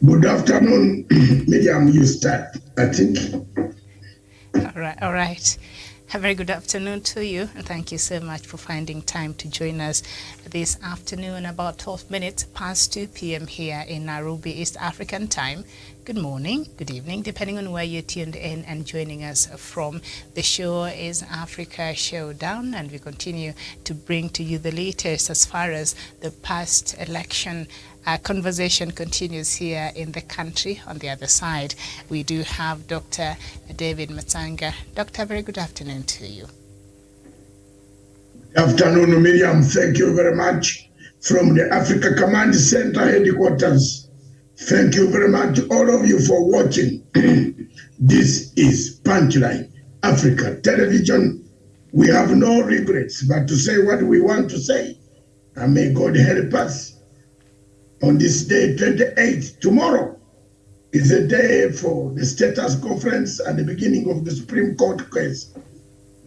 Good afternoon, Miriam. You start, I think. All right. A very good afternoon to you, and thank you so much for finding time to join us this afternoon, about 12 minutes past 2 p.m. here in Nairobi, East African time. Good morning, good evening, depending on where you're tuned in and joining us from. The show is Africa Showdown, and we continue to bring to you the latest as far as the past election conversation continues here in the country. On the other side, we do have Dr. David Matanga. Doctor, very good afternoon to you. Good afternoon, Miriam. Thank you very much. From the Africa Command Center headquarters, thank you very much, all of you, for watching. This is Punchline Africa Television. We have no regrets but to say what we want to say. And may God help us. On this day, 28th, tomorrow, is a day for the status conference and the beginning of the Supreme Court case.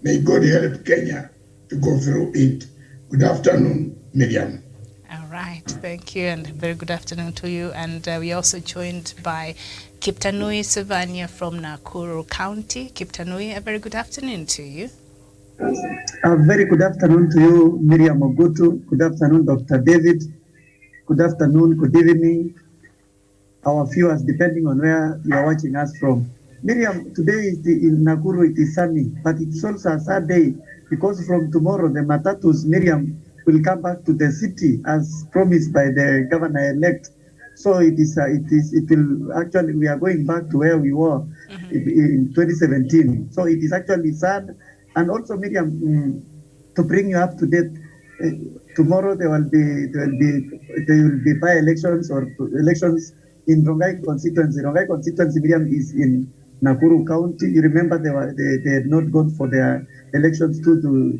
May God help Kenya to go through it. Good afternoon, Miriam. All right, thank you, and very good afternoon to you. And we're also joined by Kiptanui Savanya from Nakuru County. Kiptanui, a very good afternoon to you. A very good afternoon to you, Miriam Ogutu. Good afternoon, Dr. David. Good afternoon, good evening, our viewers, depending on where you are watching us from. Miriam, today in Nakuru it is sunny, but it's also a sad day because from tomorrow the matatus, Miriam, will come back to the city as promised by the governor-elect. So it will actually, we are going back to where we were in 2017. So it is actually sad. And also, Miriam, to bring you up to date, tomorrow there will be by-elections or elections in Rongai constituency. Rongai constituency, Miriam, is in Nakuru County. You remember they had not gone for their elections due to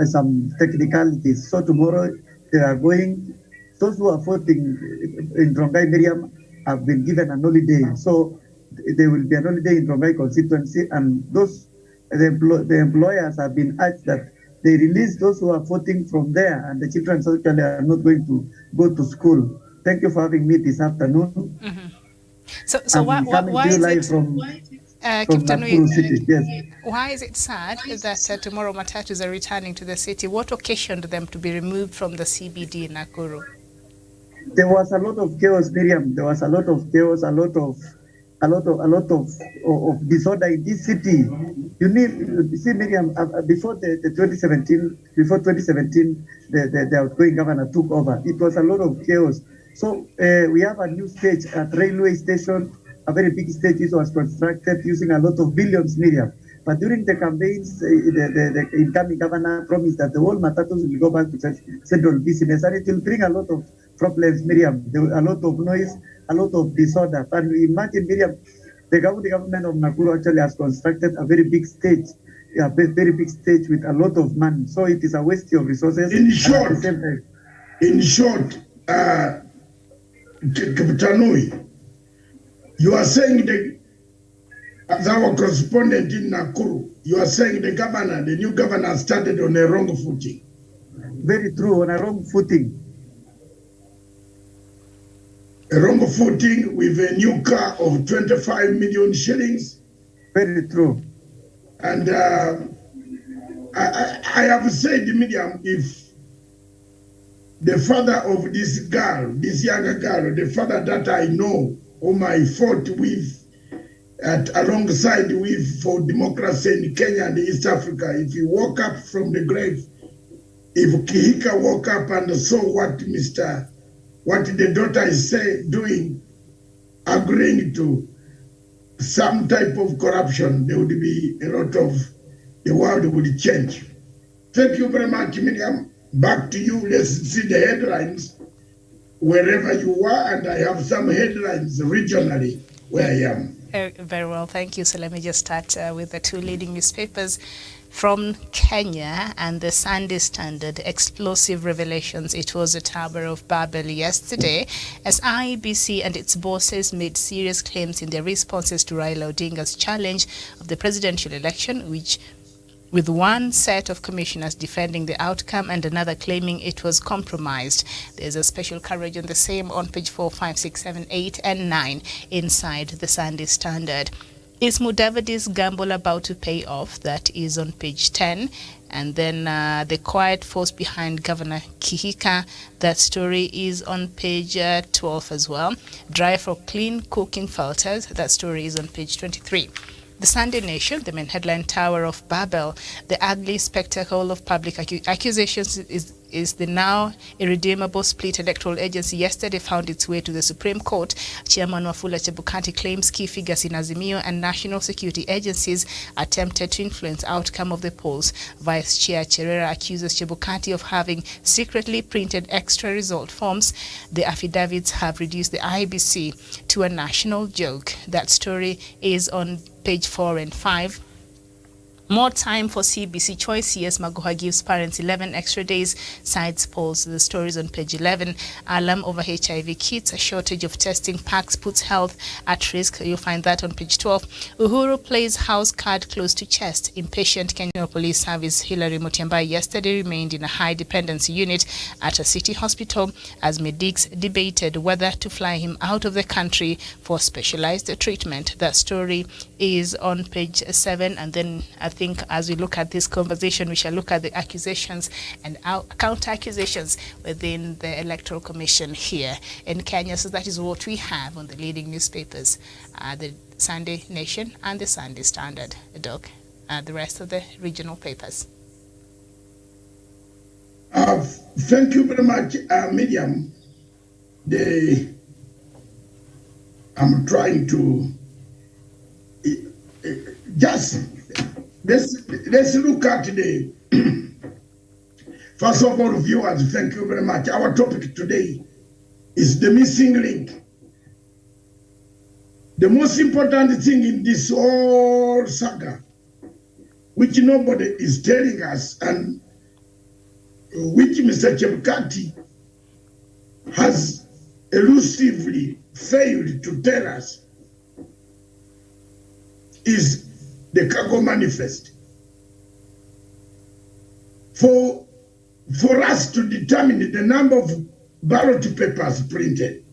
some technicalities. So tomorrow they are going. Those who are voting in Rongai, Miriam, have been given an holiday. So there will be an holiday in Rongai constituency, and the employers have been urged that they release those who are voting from there, and the children certainly are not going to go to school. Thank you for having me this afternoon. Mm-hmm. So why is it from Nakuru City? Yes. Why is it sad that tomorrow matatus are returning to the city? What occasioned them to be removed from the CBD in Nakuru? There was a lot of chaos, Miriam. There was a lot of chaos, a lot of disorder in this city. You see, Miriam, before the 2017, the outgoing governor took over. It was a lot of chaos. So we have a new stage at railway station. A very big stage was constructed using a lot of billions, Miriam. But during the campaigns, the incoming governor promised that the whole matatus will go back to central business, and it will bring a lot of problems, Miriam. There was a lot of noise, a lot of disorder. And imagine, Miriam, the government of Nakuru actually has constructed a very big stage, with a lot of money. So it is a waste of resources. In short, Kiptanui, you are saying as our correspondent in Nakuru, you are saying the new governor started on a wrong footing. Very true, on a wrong footing. A wrong footing with a new car of 25 million shillings. Very true. And I have said, Miriam, if the father of this younger girl, the father that I know, whom I fought with, alongside with for democracy in Kenya and East Africa, if he woke up from the grave, if Kihika woke up and saw what the daughter is doing, agreeing to some type of corruption, there would be a lot of, the world would change. Thank you very much, Miriam. Back to you. Let's see the headlines wherever you are, and I have some headlines regionally where I am. Very well, thank you. So let me just start with the two leading newspapers from Kenya and the Sunday Standard. Explosive revelations. It was the Tower of Babel yesterday as IEBC and its bosses made serious claims in their responses to Raila Odinga's challenge of the presidential election, which with one set of commissioners defending the outcome and another claiming it was compromised. There's a special coverage on the same on page 4, 5, 6, 7, 8, and 9 inside the Sunday Standard. Is Mudavadi's gamble about to pay off? That is on page 10. And then the quiet force behind Governor Kihika, that story is on page 12 as well. Drive for clean cooking filters, that story is on page 23. The Sunday Nation, the main headline, Tower of Babel, the ugly spectacle of public accusations is the now irredeemable split electoral agency yesterday found its way to the Supreme Court. Chairman Wafula Chebukati claims key figures in Azimio and national security agencies attempted to influence outcome of the polls. Vice Chair Cherera accuses Chebukati of having secretly printed extra result forms. The affidavits have reduced the IBC to a national joke. That story is on page 4 and 5. More time for CBC choice. CS Magoha gives parents 11 extra days. Sides polls. The stories on page 11. Alarm over HIV kits. A shortage of testing packs puts health at risk. You'll find that on page 12. Uhuru plays house card close to chest. Impatient Kenya Police Service Hilary Mutyambai yesterday remained in a high dependency unit at a city hospital as medics debated whether to fly him out of the country for specialized treatment. That story is on page 7. And then I think as we look at this conversation, we shall look at the accusations and counter accusations within the Electoral Commission here in Kenya. So that is what we have on the leading newspapers, the Sunday Nation and the Sunday Standard. Doc, the rest of the regional papers. Thank you very much, Miriam. I'm trying to just let's look at the first of all, viewers. Thank you very much. Our topic today is the missing link. The most important thing in this whole saga, which nobody is telling us, and which Mr. Chebukati has elusively failed to tell us, is the Cargo Manifest. For us to determine the number of ballot papers printed,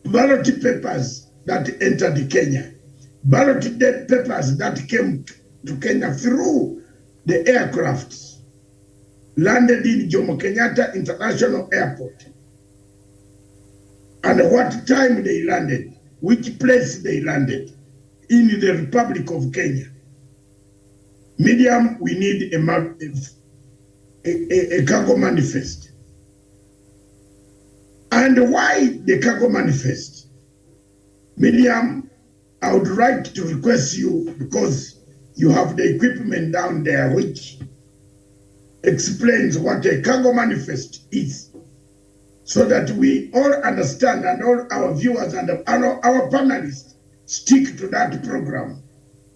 ballot papers that entered Kenya, ballot papers that came to Kenya through the aircrafts, landed in Jomo Kenyatta International Airport, and what time they landed, which place they landed in the Republic of Kenya. Medium, we need a Cargo Manifest. And why the Cargo Manifest? Medium, I would like to request you, because you have the equipment down there which explains what a Cargo Manifest is, so that we all understand, and all our viewers and our panelists stick to that program.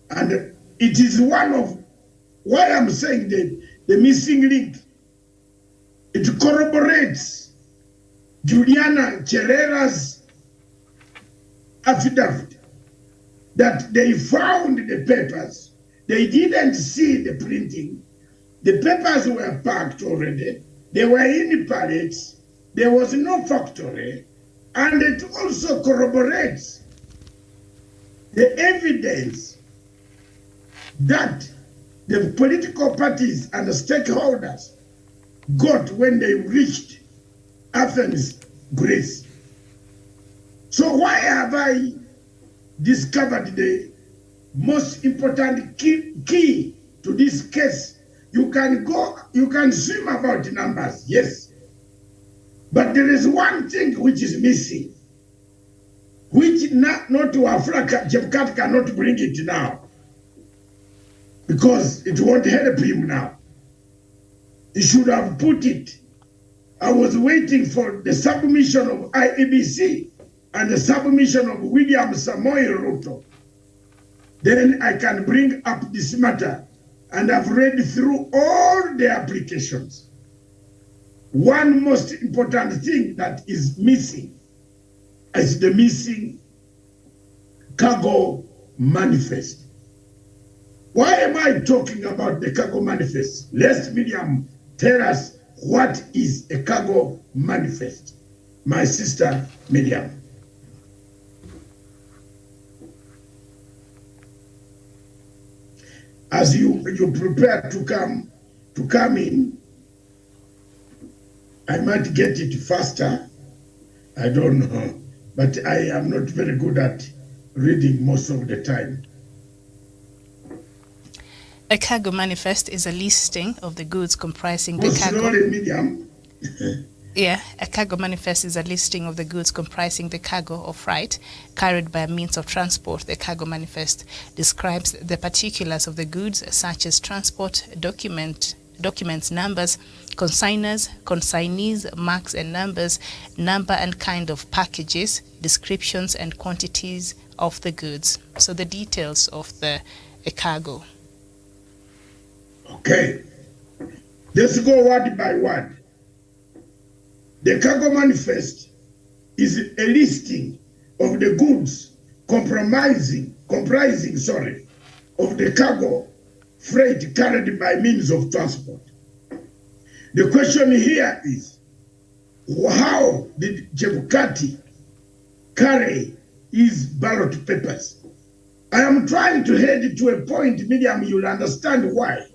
And it is one of why I'm saying that the missing link. It corroborates Juliana Cherera's affidavit that they found the papers. They didn't see the printing. The papers were packed already. They were in pallets. There was no factory. And it also corroborates the evidence that the political parties and the stakeholders got when they reached Athens, Greece. So why have I discovered the most important key to this case? You can swim about numbers, yes. But there is one thing which is missing, which not to Africa, Chebukati cannot bring it now, because it won't help him now. He should have put it. I was waiting for the submission of IEBC and the submission of William Samoei Ruto. Then I can bring up this matter, and I've read through all the applications. One most important thing that is missing is the missing Cargo Manifest. Why am I talking about the cargo manifest? Let Miriam tell us what is a cargo manifest. My sister Miriam. As you prepare to come in, I might get it faster. I don't know, but I am not very good at reading most of the time. A cargo manifest is a listing of the goods comprising the cargo. Slowly, Miriam. Yeah, a cargo manifest is a listing of the goods comprising the cargo or freight carried by means of transport. The cargo manifest describes the particulars of the goods, such as transport, documents, numbers, consigners, consignees, marks and numbers, number and kind of packages, descriptions and quantities of the goods. So the details of a cargo. Okay, let's go word by word. The cargo manifest is a listing of the goods comprising of the cargo freight carried by means of transport. The question here is, how did Chebukati carry his ballot papers? I am trying to head to a point, Miriam, you'll understand why.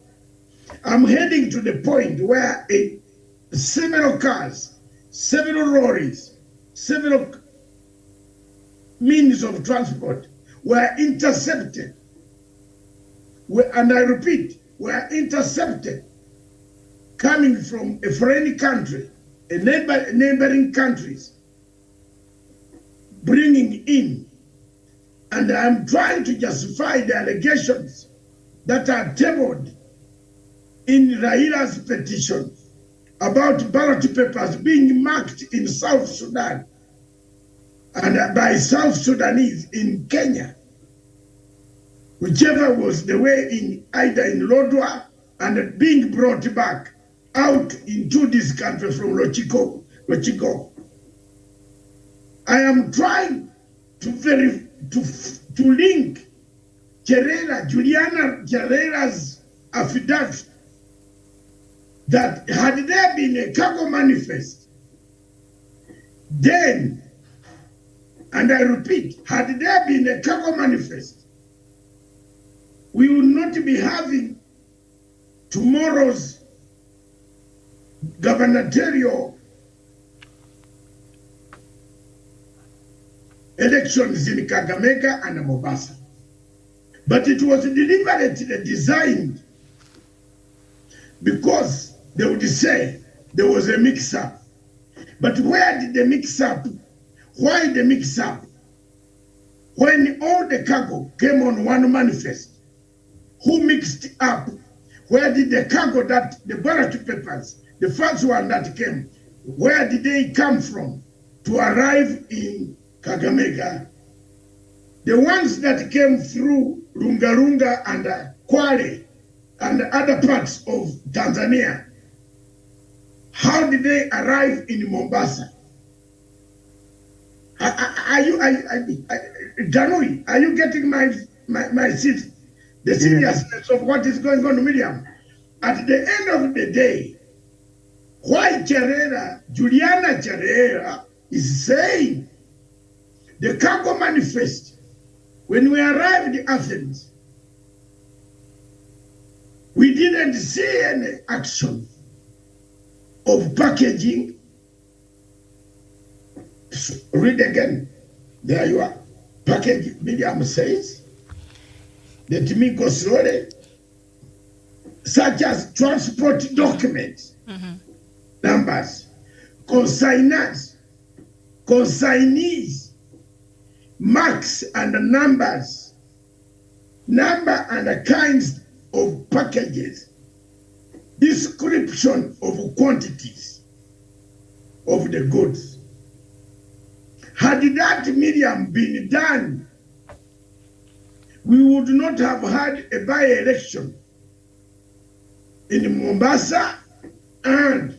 I'm heading to the point where several cars, several lorries, several means of transport were intercepted. And I repeat, were intercepted coming from a foreign country, neighboring countries, bringing in. And I'm trying to justify the allegations that are tabled in Raila's petition about ballot papers being marked in South Sudan and by South Sudanese in Kenya, whichever was the way, in either in Lodwar and being brought back out into this country from Lochiko. I am trying to link Juliana Cherera's affidavit that had there been a cargo manifest, then, and I repeat, had there been a cargo manifest, we would not be having tomorrow's gubernatorial elections in Kakamega and Mombasa. But it was deliberately designed because they would say there was a mix-up. But where did the mix-up? Why the mix-up? When all the cargo came on one manifest, who mixed up? Where did the cargo that, the ballot papers, the first one that came, where did they come from to arrive in Kakamega? The ones that came through Lunga and Kwale and other parts of Tanzania, how did they arrive in Mombasa? Janui, are you getting my the seriousness of what is going on, Miriam? At the end of the day, why Juliana Cherera is saying the cargo manifest, when we arrived in Athens, we didn't see any action of packaging. Read again. There you are. Package, Miriam says, let me go slowly, such as transport documents, numbers, consigners, consignees, marks and numbers, number and kinds of packages, description of quantities of the goods. Had that, Miriam, been done, we would not have had a by-election in Mombasa and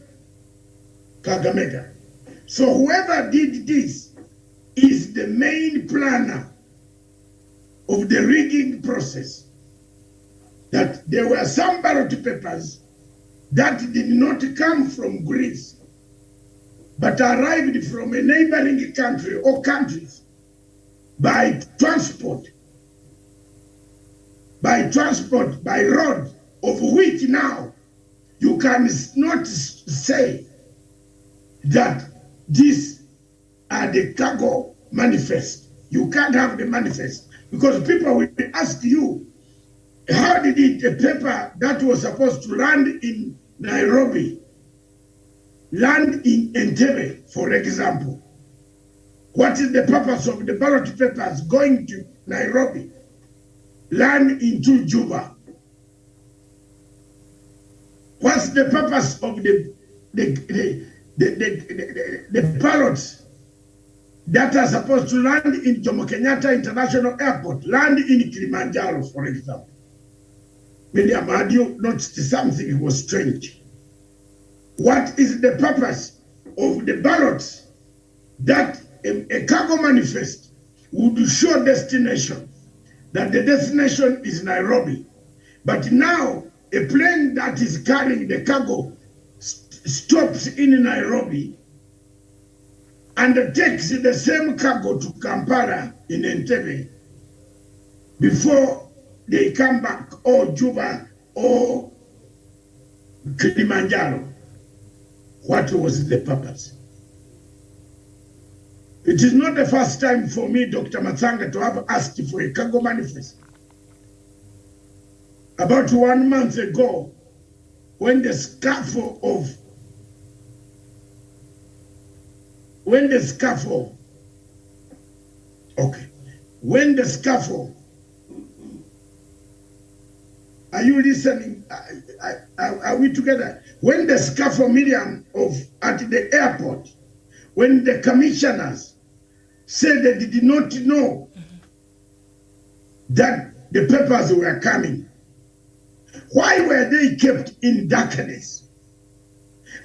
Kakamega. So whoever did this is the main planner of the rigging process. that there were some ballot papers that did not come from Greece, but arrived from a neighboring country or countries by transport, by road, of which now you can not say that these are the cargo manifest. You can't have the manifest because people will ask you, how did a paper that was supposed to land in Nairobi land in Entebbe, for example? What is the purpose of the ballot papers going to Nairobi, land into Juba? What's the purpose of the ballots that are supposed to land in Jomo Kenyatta International Airport, land in Kilimanjaro, for example? Miriam, had you noticed something was strange? What is the purpose of the ballots that a cargo manifest would show destination, that the destination is Nairobi, but now a plane that is carrying the cargo stops in Nairobi and takes the same cargo to Kampala in Entebbe before they come back, or Juba or Kilimanjaro? What was the purpose? It is not the first time for me, Dr. Matsanga, to have asked for a cargo manifest. About 1 month ago, when the scaffold are you listening? Are we together? When the scaffold, Miriam, at the airport, when the commissioners said they did not know that the papers were coming, why were they kept in darkness?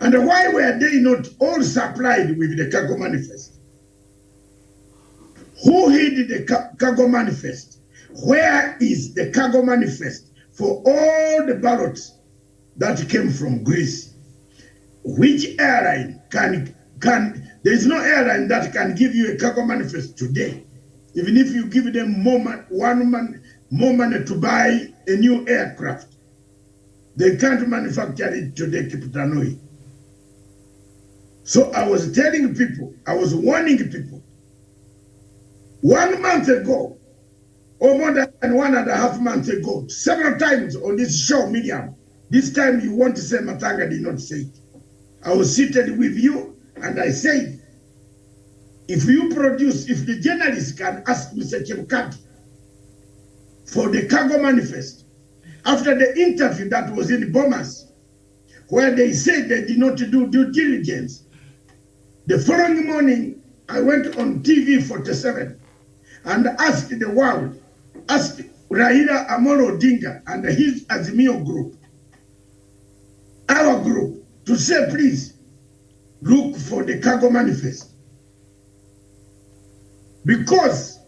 And why were they not all supplied with the cargo manifest? Who hid the cargo manifest? Where is the cargo manifest for all the ballots that came from Greece? Which airline can there is no airline that can give you a cargo manifest today, even if you give them more money to buy a new aircraft. They can't manufacture it today, Kiputanui. So I was telling people, I was warning people, 1 month ago, or more than 1.5 months ago, several times on this show, Miriam. This time you want to say Matanga did not say it. I was seated with you and I said, if the journalists can ask Mr. Chebukati for the cargo manifest, after the interview that was in Bomas, where they said they did not do due diligence, the following morning, I went on TV 47 and asked the world, asked Raila Amolo Odinga and his Azimio group, our group, to say, please, look for the cargo manifest. Because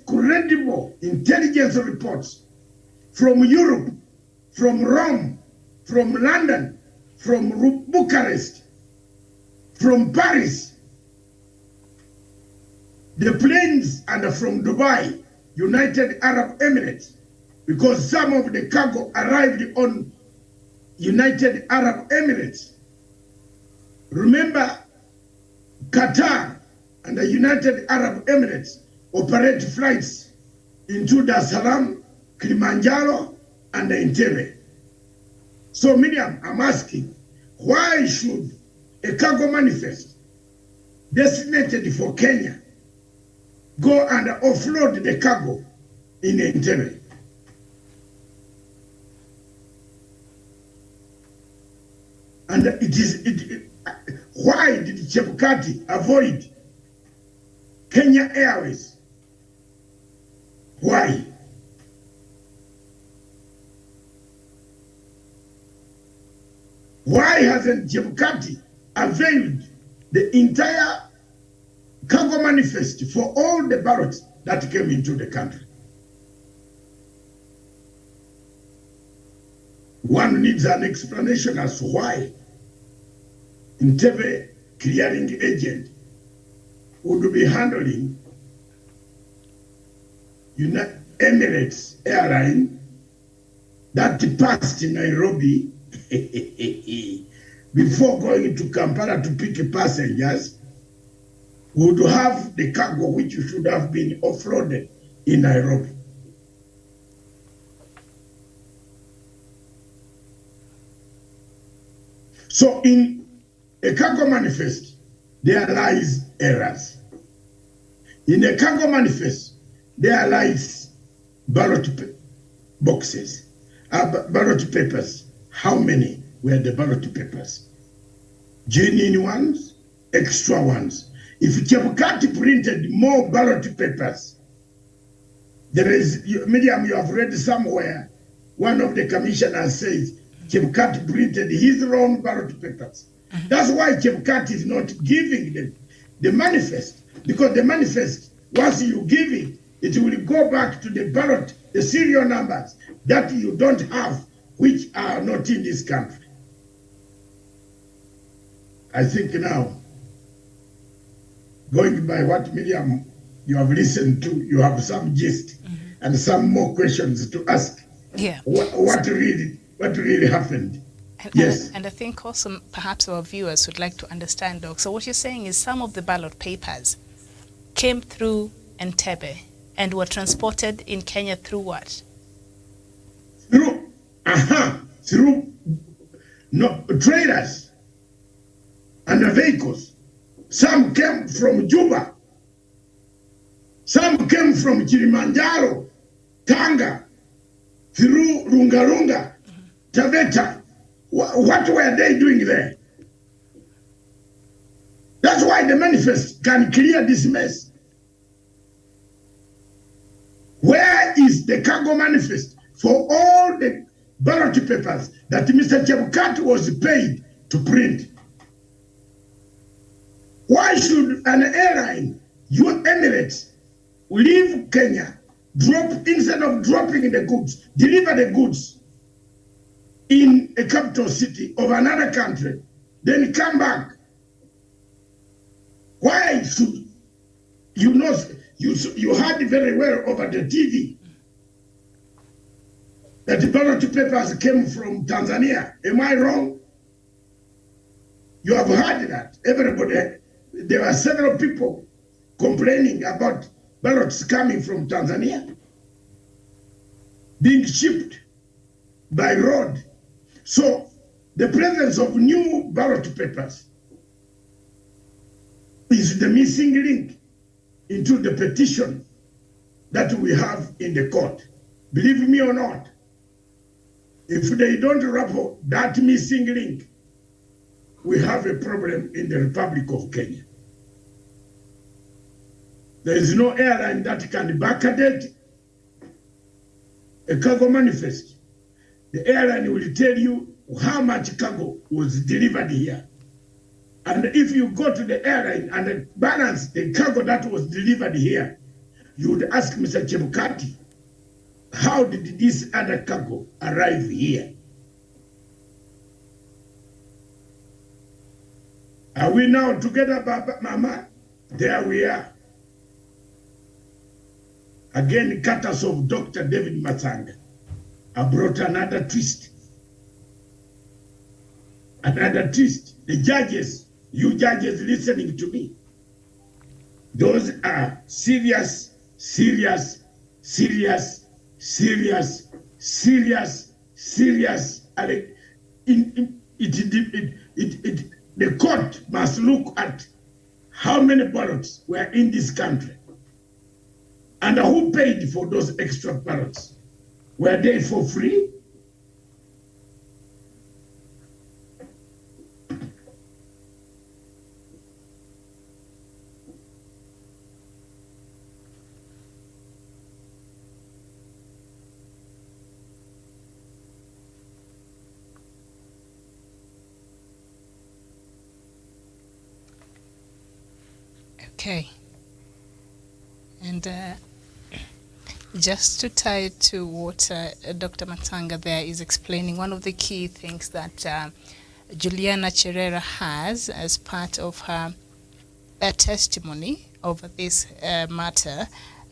credible intelligence reports from Europe, from Rome, from London, from Bucharest, from Paris, the planes, and from Dubai, United Arab Emirates, because some of the cargo arrived on United Arab Emirates. Remember, Qatar and the United Arab Emirates operate flights into Dar es Salaam, Kilimanjaro, and Entebbe. So, Miriam, I'm asking, why should a cargo manifest designated for Kenya go and offload the cargo in Entebbe? And why did Chebukati avoid Kenya Airways? Why? Why hasn't Chebukati availed the entire cargo manifest for all the ballots that came into the country? One needs an explanation as to why Entebbe clearing agent would be handling Emirates airline that passed in Nairobi before going to Kampala to pick passengers, would have the cargo which should have been offloaded in Nairobi. So in a cargo manifest, there lies errors. In a cargo manifest, there lies ballot boxes, ballot papers. How many were the ballot papers? Genuine ones, extra ones. If Chebukati printed more ballot papers, there is, Miriam, you have read somewhere, one of the commissioners says Chebukati printed his wrong ballot papers. That's why Chebukati is not giving the manifest, because the manifest, once you give it, it will go back to the ballot, the serial numbers that you don't have, which are not in this country. I think now, going by what Miriam you have listened to, you have some gist and some more questions to ask. Yeah. What really happened? Yes. And I think also perhaps our viewers would like to understand, Doc. So what you're saying is some of the ballot papers came through Entebbe and were transported in Kenya through what? Through trailers and the vehicles. Some came from Juba. Some came from Kilimanjaro, Tanga, through Lunga, Taveta. What were they doing there? That's why the manifest can clear this mess. Where is the cargo manifest for all the ballot papers that Mr. Chebukati was paid to print? Why should an airline, your Emirates, leave Kenya, instead of dropping the goods, deliver the goods in a capital city of another country, then come back? Why should you heard very well over the TV that the ballot papers came from Tanzania? Am I wrong? You have heard that. Everybody, there were several people complaining about ballots coming from Tanzania being shipped by road. So the presence of new ballot papers is the missing link into the petition that we have in the court. Believe me or not, if they don't raffle that missing link, we have a problem in the Republic of Kenya. There is no airline that can backdate a cargo manifest. The airline will tell you how much cargo was delivered here. And if you go to the airline and balance the cargo that was delivered here, you would ask Mr. Chebukati, how did this other cargo arrive here? Are we now together, Baba, Mama? There we are. Again, cutters of Dr. David Matsanga. I brought another twist. Another twist. The judges, you judges listening to me, those are serious, serious, serious, serious, serious, serious. The court must look at how many ballots were in this country and who paid for those extra ballots. Were they for free? Okay. And Just to tie it to what Dr. Matanga there is explaining, one of the key things that Juliana Cherera has as part of her testimony over this matter.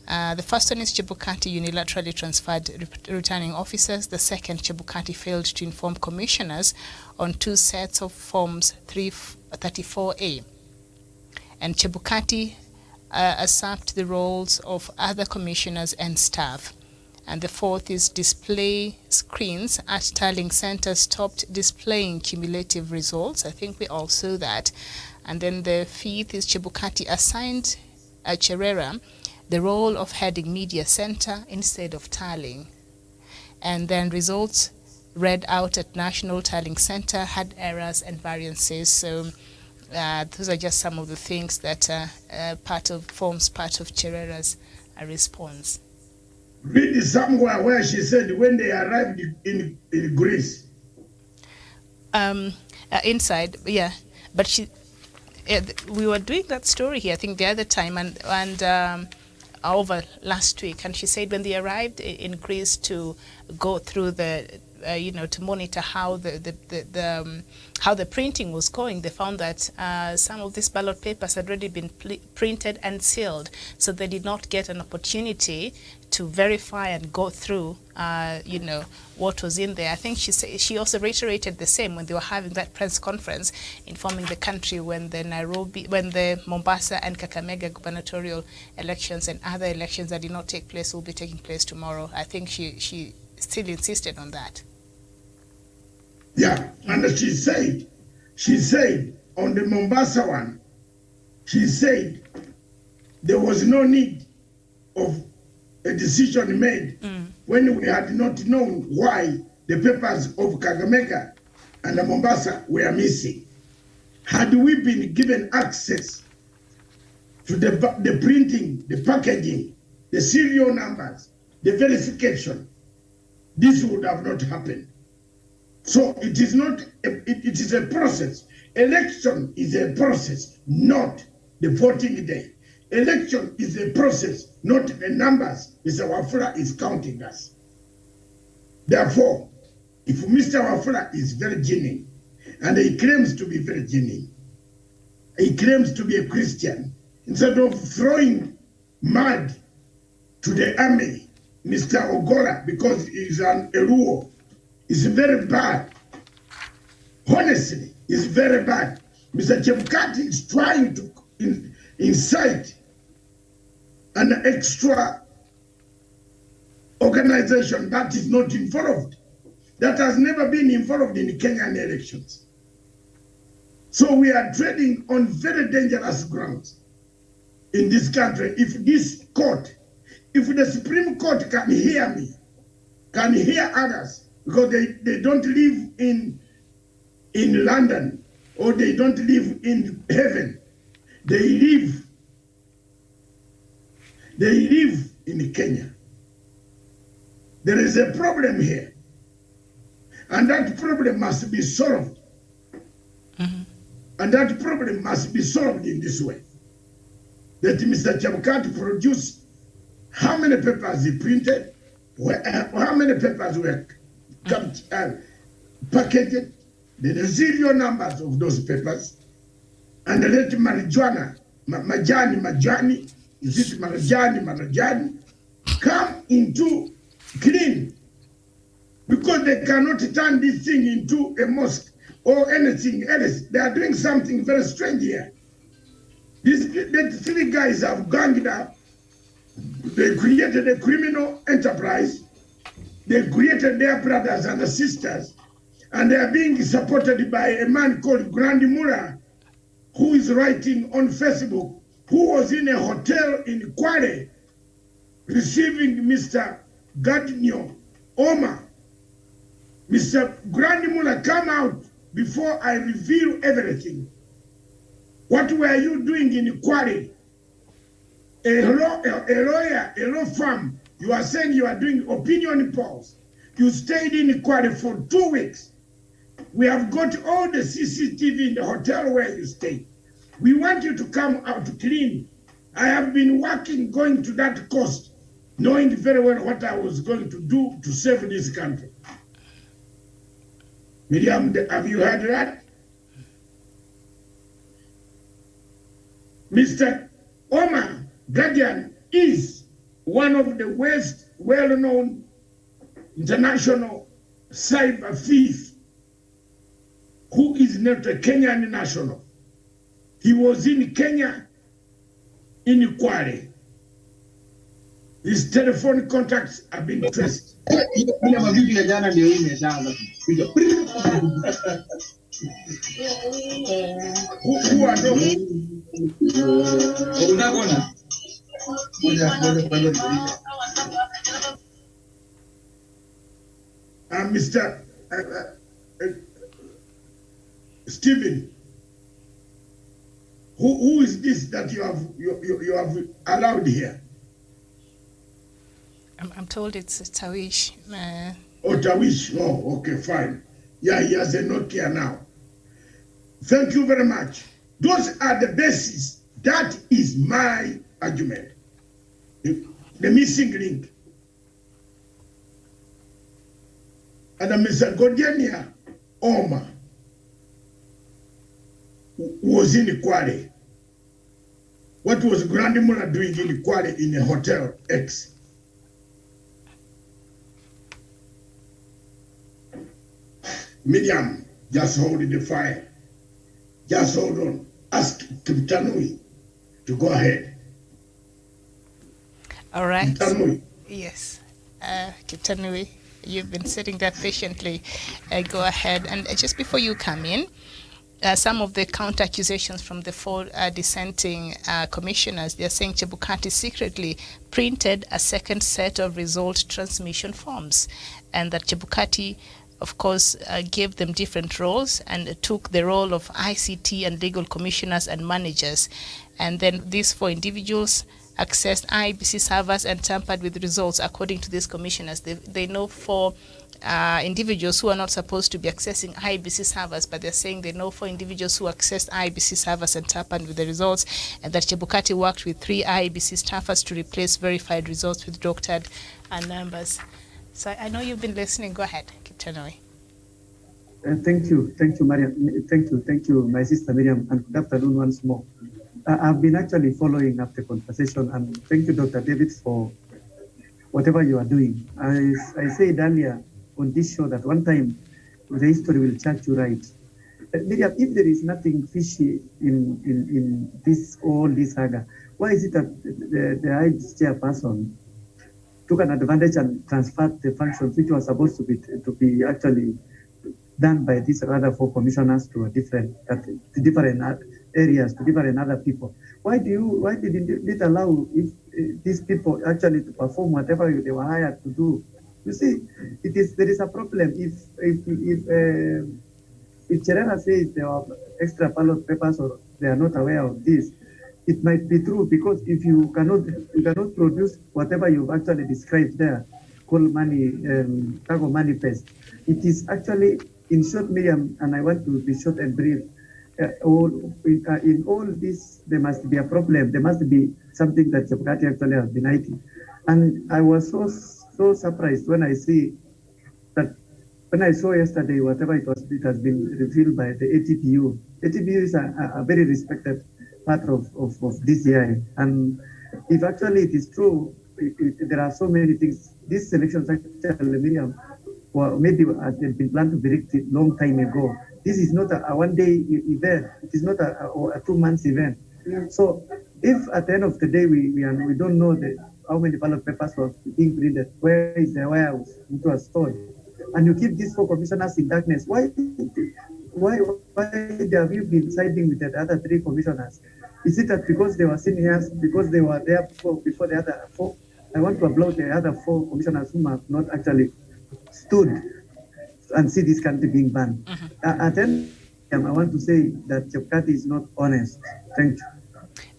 The first one is Chebukati unilaterally transferred returning officers. The second, Chebukati failed to inform commissioners on 2 sets of forms 34A. And Chebukati usurped the roles of other commissioners and staff. And the fourth is display screens at tallying centers stopped displaying cumulative results. I think we all saw that. And then the fifth is Chebukati assigned Cherera the role of heading media center instead of tallying. And then results read out at National Tallying Center had errors and variances. So those are just some of the things that forms part of Cherera's response. Read somewhere where she said when they arrived in Greece. Inside, yeah. But we were doing that story here, I think, the other time, and over last week, and she said when they arrived in Greece to go through the to monitor how the printing was going, they found that some of these ballot papers had already been printed and sealed, so they did not get an opportunity to verify and go through what was in there. I think she also reiterated the same when they were having that press conference informing the country when the Mombasa and Kakamega gubernatorial elections and other elections that did not take place will be taking place tomorrow. I think she still insisted on that. Yeah, and she said on the Mombasa one, she said there was no need of a decision made when we had not known why the papers of Kakamega and the Mombasa were missing. Had we been given access to the printing, the packaging, the serial numbers, the verification, this would have not happened. So it is not, it is a process. Election is a process, not the voting day. Election is a process, not the numbers Mr. Wafula is counting us. Therefore, if Mr. Wafula is very genuine, and he claims to be very genuine, he claims to be a Christian, instead of throwing mud to the army, Mr. Ogola, because he's an Eruo, is very bad. Honestly, it's very bad. Mr. Chebukati is trying to incite an extra organization that is not involved, that has never been involved in the Kenyan elections. So we are treading on very dangerous grounds in this country. If this court, if the Supreme Court can hear me, can hear others, because they don't live in London, or they don't live in heaven. They live in Kenya. There is a problem here, and that problem must be solved. And that problem must be solved in this way. That Mr. Chebukati produced how many papers he printed, how many papers were packaged, the serial numbers of those papers, and let marijuana, majani, is it marajani, come into clean, because they cannot turn this thing into a mosque or anything else. They are doing something very strange here. The 3 guys have ganged up. They created a criminal enterprise. They created their brothers and sisters, and they are being supported by a man called Grandi Mura, who is writing on Facebook, who was in a hotel in Kwale receiving Mr. Gadnio Oma. Mr. Grandi Mura, come out before I reveal everything. What were you doing in Kwale? A lawyer, a law firm, you are saying you are doing opinion polls. You stayed in Kwale for 2 weeks. We have got all the CCTV in the hotel where you stayed. We want you to come out clean. I have been working, going to that coast knowing very well what I was going to do to save this country. Miriam, have you heard that? Mr. Omar Guardian is one of the worst well-known international cyber thief who is not a Kenyan national. He was in Kenya, in Kwale. His telephone contacts have been traced. Who are those? Mr. Stephen, who is this that you have allowed here? I'm told it's Tawish. Oh, Tawish. Oh, okay, fine. Yeah, he has a Nokia now. Thank you very much. Those are the bases. That is my argument. The missing link. And Mr. Godiania Oma was in Kwale. What was Grandmother doing in Kwale in a Hotel X? Miriam, just hold the fire. Just hold on. Ask Kiptanui to go ahead. All right. Kiptanui. Yes. Kiptanui, you've been sitting there patiently. Go ahead. And just before you come in, some of the counter accusations from the four dissenting commissioners, they're saying Chebukati secretly printed a second set of result transmission forms, and that Chebukati, of course, gave them different roles and took the role of ICT and legal commissioners and managers. And then these four individuals accessed IEBC servers and tampered with results. According to these commissioners, they know four individuals who are not supposed to be accessing IEBC servers, but they're saying they know four individuals who accessed IEBC servers and tampered with the results, and that Chebukati worked with 3 IEBC staffers to replace verified results with doctored numbers. So I know you've been listening. Go ahead, Kiptanui. Thank you, Mariam. Thank you, my sister Miriam, and good afternoon once more. I've been actually following up the conversation, and thank you, Dr. David, for whatever you are doing. I said earlier on this show that one time the history will charge you right. Miriam, if there is nothing fishy in this saga, why is it that the IEBC chairperson took an advantage and transferred the functions which was supposed to be actually done by these other 4 commissioners to different areas, to different other people? Why didn't it allow these people actually to perform whatever they were hired to do? You see, there is a problem if Cherera says there are extra ballot papers or they are not aware of this. It might be true, because if you cannot produce whatever you've actually described there, called money, cargo manifest, it is actually, in short, Miriam, and I want to be short and brief, in all this, there must be a problem. There must be something that Chebukati actually has been hiding. And I was so surprised when I saw yesterday whatever it has been revealed by the ATPU. ATPU is a very respected part of DCI. And if actually it is true, there are so many things. These selections actually, Miriam, maybe had been planned to be rigged a long time ago. This is not a one-day event. It is not a 2 months event. So if at the end of the day we don't know how many ballot papers were being printed, where is the warehouse it was stored, and you keep these 4 commissioners in darkness, why have you been siding with the other 3 commissioners? Is it that because they were seniors, because they were there before the other 4? I want to applaud the other 4 commissioners who have not actually stood and see this country being banned. At the end, I want to say that Chebukati is not honest. Thank you.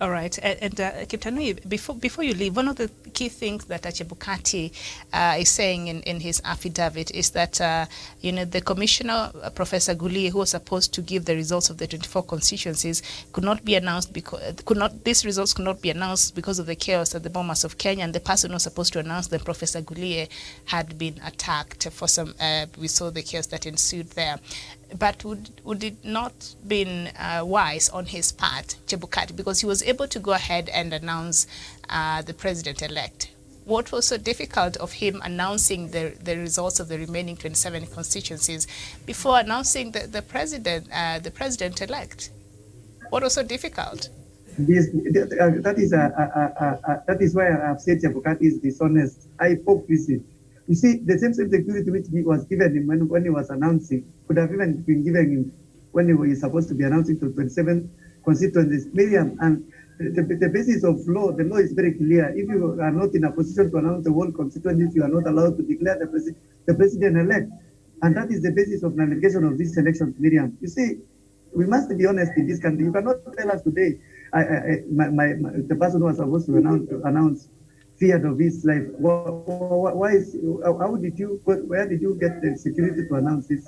All right, and Kiptanui, before you leave, one of the key things that Chebukati is saying in his affidavit is that the commissioner, Professor Gulie, who was supposed to give the results of the 24 constituencies, could not be announced these results could not be announced because of the chaos at the Bomas of Kenya, and the person who was supposed to announce them, Professor Gulie, had been attacked for some. We saw the chaos that ensued there. But would it not been wise on his part, Chebukati, because he was able to go ahead and announce the president-elect? What was so difficult of him announcing the results of the remaining 27 constituencies before announcing the president-elect? What was so difficult? That is why I have said Chebukati is dishonest. Hypocrisy. You see, the same security which he was given him when he was announcing could have even been given him when he was supposed to be announcing to 27 constituencies. Miriam, and the basis of law, the law is very clear. If you are not in a position to announce the whole constituencies, you are not allowed to declare the president-elect. And that is the basis of navigation of these elections, Miriam. You see, we must be honest in this country. You cannot tell us today, the person who was supposed to announce feared of his life. Where did you get the security to announce these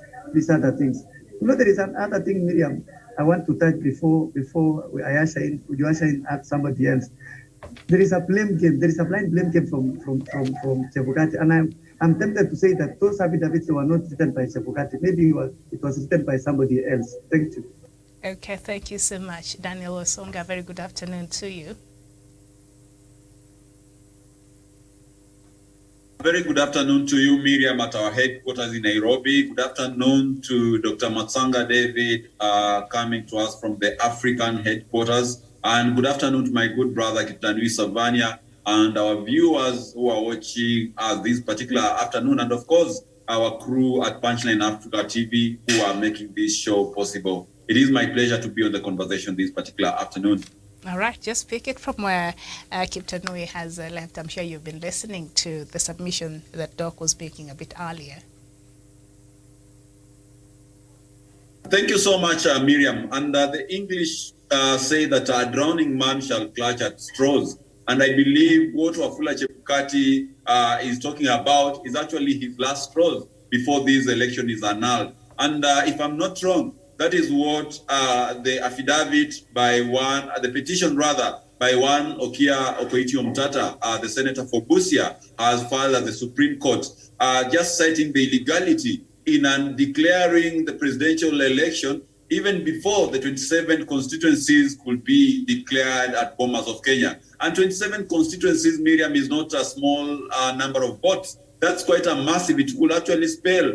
other things? There is another thing, Miriam, I want to touch before you usher in at somebody else. There is a blame game. There is a blind blame game from Chebukati, and I'm tempted to say that those affidavits were not written by Chebukati. Maybe it was written by somebody else. Thank you. Okay, thank you so much, Daniel Osonga. Very good afternoon to you. Very good afternoon to you, Miriam, at our headquarters in Nairobi. Good afternoon to Dr. Matsanga David, coming to us from the African headquarters. And good afternoon to my good brother, Kiptanui Savania, and our viewers who are watching this particular afternoon. And of course, our crew at Punchline Africa TV who are making this show possible. It is my pleasure to be on the conversation this particular afternoon. All right, just pick it from where Kiptanui has left. I'm sure you've been listening to the submission that Doc was making a bit earlier. Thank you so much, Miriam. And the English say that a drowning man shall clutch at straws. And I believe what Wafula Chebukati is talking about is actually his last straws before this election is annulled. And if I'm not wrong, that is what the affidavit the petition by one Okia Okoiti Omtata, the senator for Busia, has filed at the Supreme Court, just citing the illegality in declaring the presidential election even before the 27 constituencies could be declared at Bomas of Kenya. And 27 constituencies, Miriam, is not a small number of votes. That's quite a massive. It could actually spell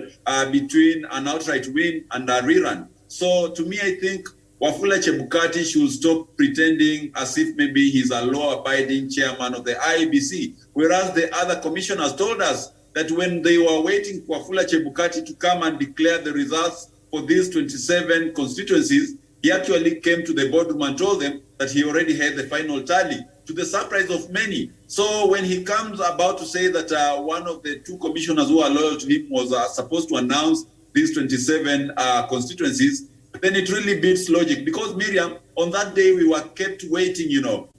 between an outright win and a rerun. So to me, I think Wafula Chebukati should stop pretending as if maybe he's a law-abiding chairman of the IEBC, whereas the other commissioners told us that when they were waiting for Wafula Chebukati to come and declare the results for these 27 constituencies, he actually came to the boardroom and told them that he already had the final tally, to the surprise of many. So when he comes about to say that one of the two commissioners who are loyal to him was supposed to announce these 27 constituencies, then it really beats logic. Because Miriam, on that day we were kept waiting,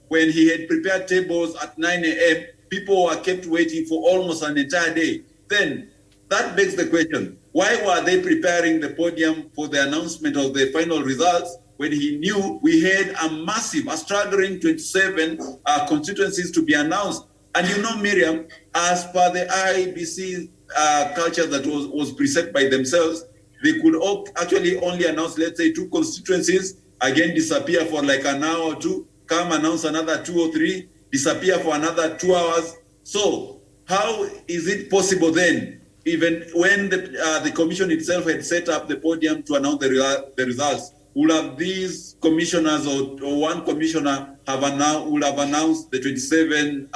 when he had prepared tables at 9 a.m., people were kept waiting for almost an entire day. Then that begs the question, why were they preparing the podium for the announcement of the final results when he knew we had a staggering 27 constituencies to be announced? And Miriam, as per the IBC culture that was preset by themselves, they could actually only announce, let's say, 2 constituencies, again disappear for like an hour or two, come announce another 2 or 3, disappear for another 2 hours. So how is it possible then, even when the commission itself had set up the podium to announce the results, would have these commissioners or one commissioner would have announced the 27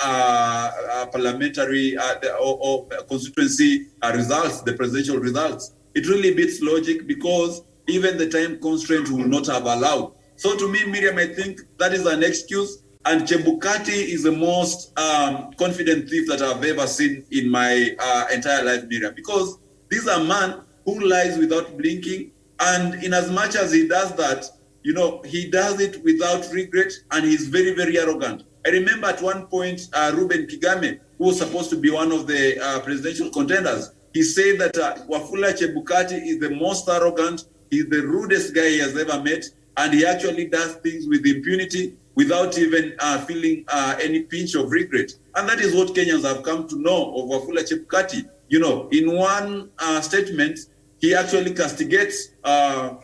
parliamentary or constituency results, the presidential results? It really beats logic, because even the time constraint will not have allowed. So to me, Miriam, I think that is an excuse. And Chebukati is the most confident thief that I've ever seen in my entire life, Miriam, because this is a man who lies without blinking. And in as much as he does that, he does it without regret, and he's very, very arrogant. I remember at one point, Ruben Kigame, who was supposed to be one of the presidential contenders, he said that Wafula Chebukati is the most arrogant, he's the rudest guy he has ever met, and he actually does things with impunity without even feeling any pinch of regret. And that is what Kenyans have come to know of Wafula Chebukati. In one statement, he actually castigates the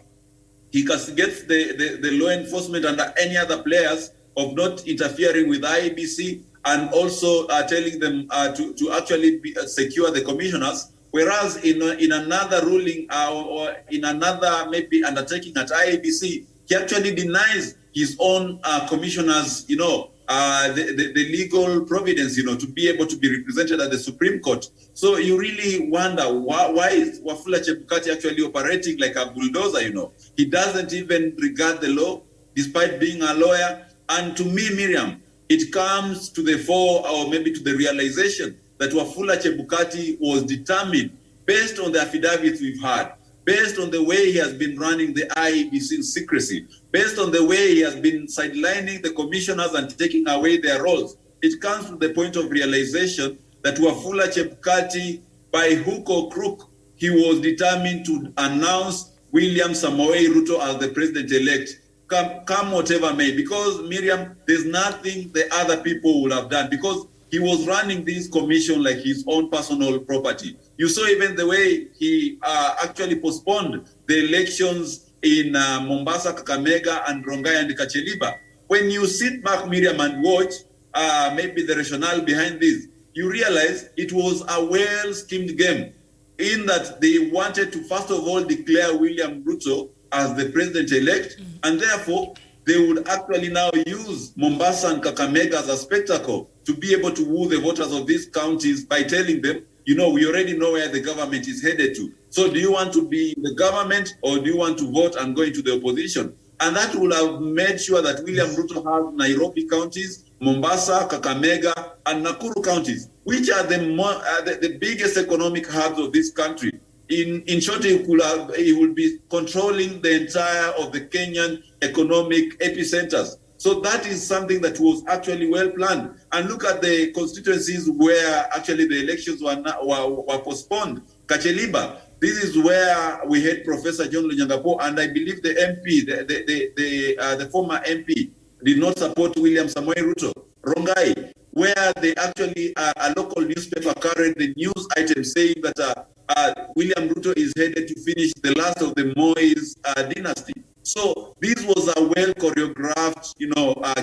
law enforcement and any other players of not interfering with IEBC, and also telling them to actually secure the commissioners. Whereas in another ruling or in another maybe undertaking at IEBC, he actually denies his own commissioners, the legal providence, to be able to be represented at the Supreme Court. So you really wonder why is Wafula Chebukati actually operating like a bulldozer? He doesn't even regard the law, despite being a lawyer. And to me, Miriam, it comes to the fore, or maybe to the realization, that Wafula Chebukati was determined, based on the affidavits we've had, based on the way he has been running the IEBC in secrecy, based on the way he has been sidelining the commissioners and taking away their roles. It comes to the point of realization that Wafula Chebukati, by hook or crook, he was determined to announce William Samoei Ruto as the president-elect, come whatever may. Because, Miriam, there's nothing the other people would have done, because he was running this commission like his own personal property. You saw even the way he actually postponed the elections in Mombasa, Kakamega, and Rongai and Kacheliba. When you sit back, Miriam, and watch maybe the rationale behind this, you realize it was a well-schemed game, in that they wanted to first of all declare William Ruto as the president-elect, and therefore they would actually now use Mombasa and Kakamega as a spectacle to be able to woo the voters of these counties by telling them, we already know where the government is headed to. So do you want to be in the government, or do you want to vote and go into the opposition? And that will have made sure that William Ruto has Nairobi counties, Mombasa, Kakamega, and Nakuru counties, which are the biggest economic hubs of this country. In short, he will be controlling the entire of the Kenyan economic epicenters. So that is something that was actually well planned. And look at the constituencies where actually the elections were postponed. Kacheliba, this is where we had Professor John Gabow, and I believe the MP, the former MP, did not support William Samoei Ruto. Rongai, where they actually, a local newspaper carried the news item saying that William Ruto is headed to finish the last of the Moise dynasty. So this was a well choreographed,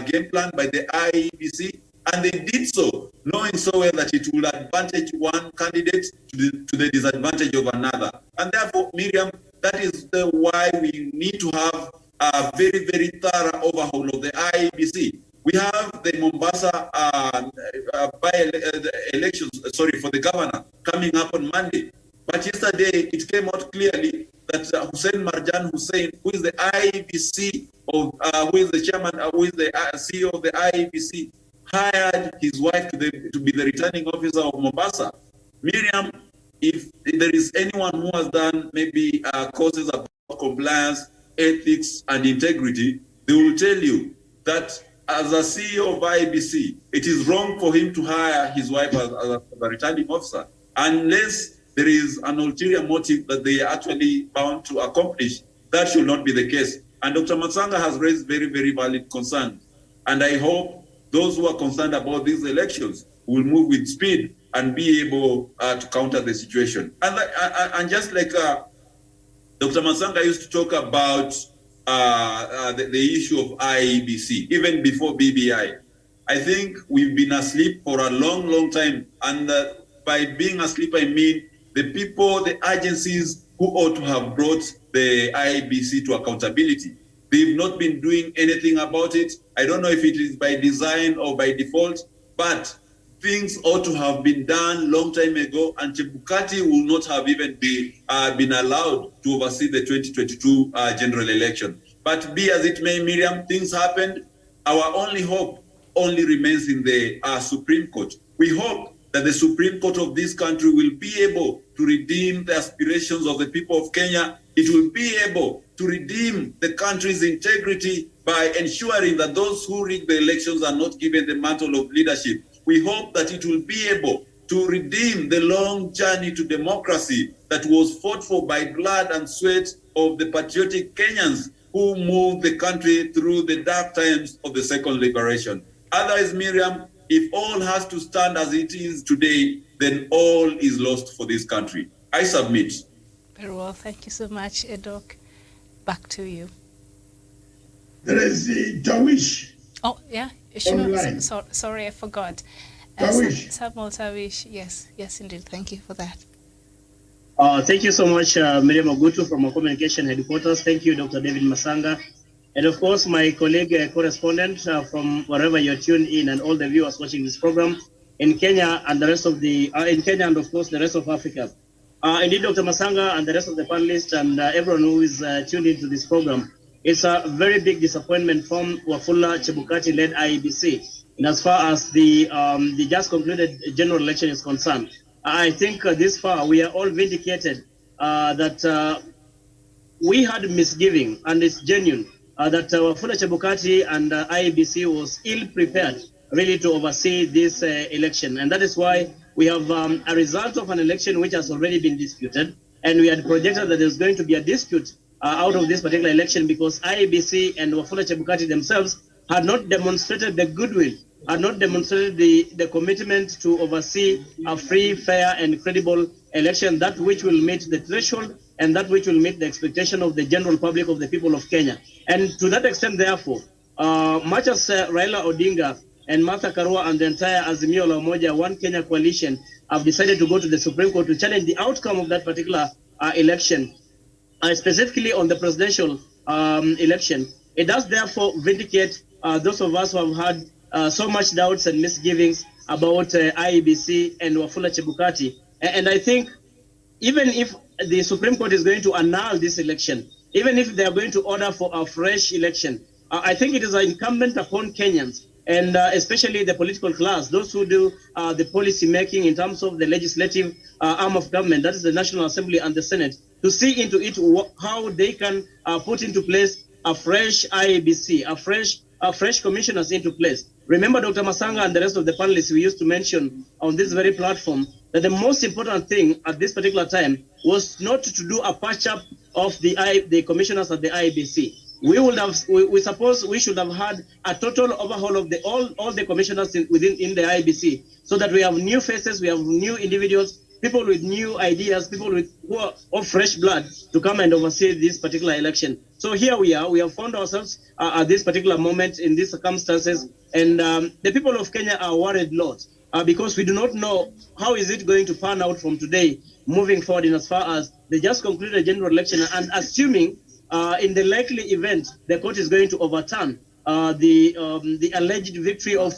game plan by the IEBC, and they did so, knowing so well that it will advantage one candidate to the disadvantage of another. And therefore, Miriam, that is why we need to have a very, very thorough overhaul of the IEBC. We have the Mombasa elections, for the governor coming up on Monday. But yesterday, it came out clearly that Hussein Marjan Hussein, who is the IEBC, who is the chairman, who is the CEO of the IEBC, hired his wife to be the returning officer of Mombasa. Miriam, if there is anyone who has done maybe courses about compliance, ethics, and integrity, they will tell you that as a CEO of IEBC, it is wrong for him to hire his wife as a returning officer, unless there is an ulterior motive that they are actually bound to accomplish. That should not be the case. And Dr. Matsanga has raised very, very valid concerns. And I hope those who are concerned about these elections will move with speed and be able to counter the situation. And just like Dr. Matsanga used to talk about the issue of IEBC, even before BBI, I think we've been asleep for a long, long time. And by being asleep, I mean the people, the agencies who ought to have brought the IEBC to accountability. They've not been doing anything about it. I don't know if it is by design or by default, but things ought to have been done long time ago, and Chebukati will not have even been allowed to oversee the 2022 general election. But be as it may, Miriam, things happened. Our only hope only remains in the Supreme Court. We hope that the Supreme Court of this country will be able to redeem the aspirations of the people of Kenya it will be able to redeem the country's integrity by ensuring that those who rig the elections are not given the mantle of leadership. We hope that it will be able to redeem the long journey to democracy that was fought for by blood and sweat of the patriotic Kenyans who moved the country through the dark times of the second liberation. Otherwise, Miriam, if all has to stand as it is today, then all is lost for this country. I submit. Very well. Thank you so much, Edok. Back to you. There is the Tawish. Oh, yeah. Sure. Online. Sorry, I forgot. Tawish. Samuel Tawish. Yes, indeed. Thank you for that. Thank you so much, Miriam Ogutu from our communication headquarters. Thank you, Dr. David Masanga. And of course, my colleague correspondent from wherever you're tuned in and all the viewers watching this program in Kenya and the rest of in Kenya and of course the rest of Africa. Indeed, Dr. Masanga and the rest of the panelists and everyone who is tuned into this program, it's a very big disappointment from Wafula Chebukati-led IEBC in as far as the just concluded general election is concerned. I think this far we are all vindicated that we had misgiving, and it's genuine, that Wafula Chebukati and IEBC was ill-prepared really to oversee this election. And that is why we have a result of an election which has already been disputed. And we had projected that there's going to be a dispute out of this particular election because IEBC and Wafula Chebukati themselves had not demonstrated the goodwill, had not demonstrated the commitment to oversee a free, fair, and credible election, that which will meet the threshold and that which will meet the expectation of the general public of the people of Kenya. And to that extent, therefore, much as Raila Odinga and Martha Karua and the entire Azimio la Umoja One Kenya coalition have decided to go to the Supreme Court to challenge the outcome of that particular election, specifically on the presidential election, it does therefore vindicate those of us who have had so much doubts and misgivings about IEBC and Wafula Chebukati. And I think even if the Supreme Court is going to annul this election, even if they are going to order for a fresh election, I think it is incumbent upon Kenyans, and especially the political class, those who do the policy making in terms of the legislative arm of government, that is the National Assembly and the Senate, to see into it how they can put into place a fresh IEBC, a fresh commissioners into place. Remember, Dr. Masanga and the rest of the panelists, we used to mention on this very platform that the most important thing at this particular time was not to do a patch-up of the commissioners at the IEBC. We suppose we should have had a total overhaul of all the commissioners in the IEBC, so that we have new faces, we have new individuals, people with new ideas, people who are of fresh blood to come and oversee this particular election. So here we are. We have found ourselves at this particular moment in these circumstances, and the people of Kenya are worried a lot because we do not know how is it going to pan out from today moving forward in as far as they just concluded general election, and assuming in the likely event the court is going to overturn the alleged victory of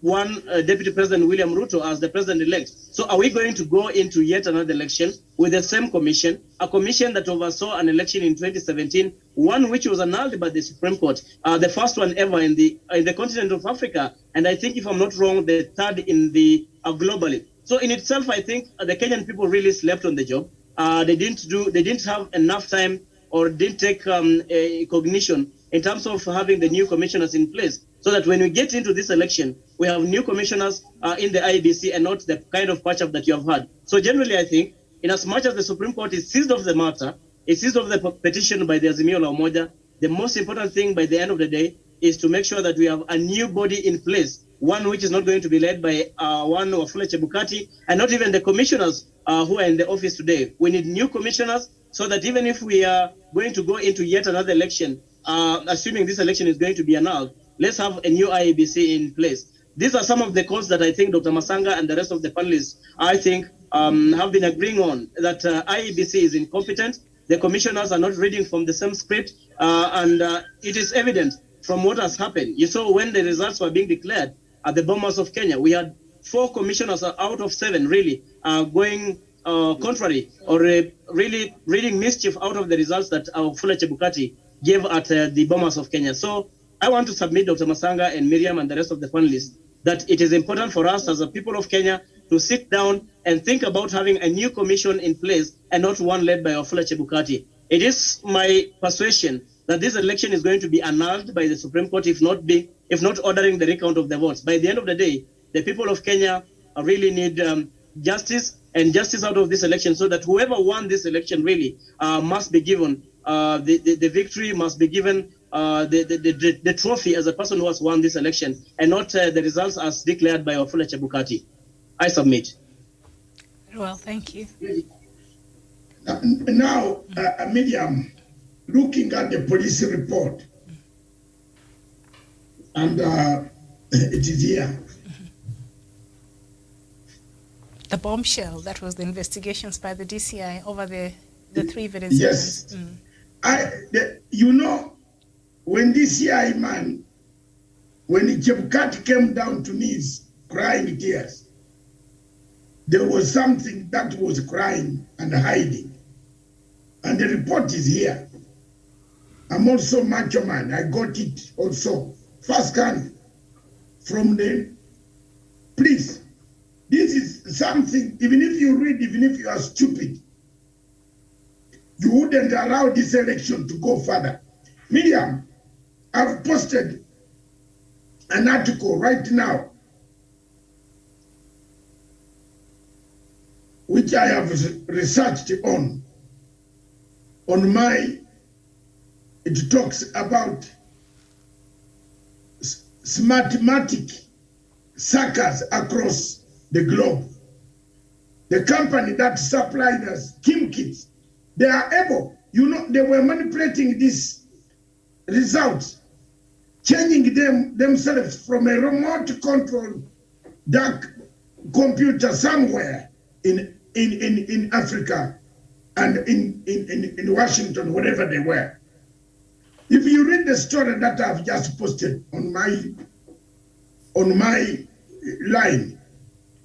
one Deputy President William Ruto as the president-elect. So are we going to go into yet another election with the same commission, a commission that oversaw an election in 2017, one which was annulled by the Supreme Court, the first one ever in the continent of Africa, and I think, if I'm not wrong, the third in the globally. So in itself, I think the Kenyan people really slept on the job. They didn't have enough time, or didn't take cognition in terms of having the new commissioners in place, so that when we get into this election, we have new commissioners in the IEBC and not the kind of patch-up that you have had. So generally, I think, in as much as the Supreme Court is seized of the matter, it seized of the petition by the Azimio la Umoja, the most important thing by the end of the day is to make sure that we have a new body in place, one which is not going to be led by one Wafula Chebukati, and not even the commissioners who are in the office today. We need new commissioners, so that even if we are going to go into yet another election, assuming this election is going to be annulled, let's have a new IEBC in place. These are some of the calls that I think Dr. Masanga and the rest of the panelists, I think, have been agreeing on, that IEBC is incompetent, the commissioners are not reading from the same script, and it is evident from what has happened. You saw when the results were being declared at the Bomas of Kenya, we had 4 commissioners out of 7 really going contrary, or really reading mischief out of the results that Wafula Chebukati gave at the Bomas of Kenya. So I want to submit, Dr. Masanga and Miriam and the rest of the panelists, that it is important for us as a people of Kenya to sit down and think about having a new commission in place and not one led by Wafula Chebukati. It is my persuasion that this election is going to be annulled by the Supreme Court if not ordering the recount of the votes. By the end of the day, the people of Kenya really need justice and justice out of this election, so that whoever won this election really must be given the victory, must be given the trophy as a person who has won this election, and not the results as declared by Wafula Chebukati. I submit. Well, thank you. Now, Miriam, looking at the police report, and it is here. The bombshell, that was the investigations by the DCI over the three Venezuelans. Yes. You know, when DCI man, when Chebukati came down to knees, crying tears, there was something that was crying and hiding. And the report is here. I'm also macho man. I got it also first hand from them. Please, this is something, even if you read, even if you are stupid, you wouldn't allow this election to go further. Miriam, I've posted an article right now which I have researched on my, it talks about smartmatic suckers across the globe. The company that supplied us Kim kits, they are able, you know, they were manipulating these results, changing them themselves from a remote control dark computer somewhere in Africa and in Washington, wherever they were. If you read the story that I've just posted on my line,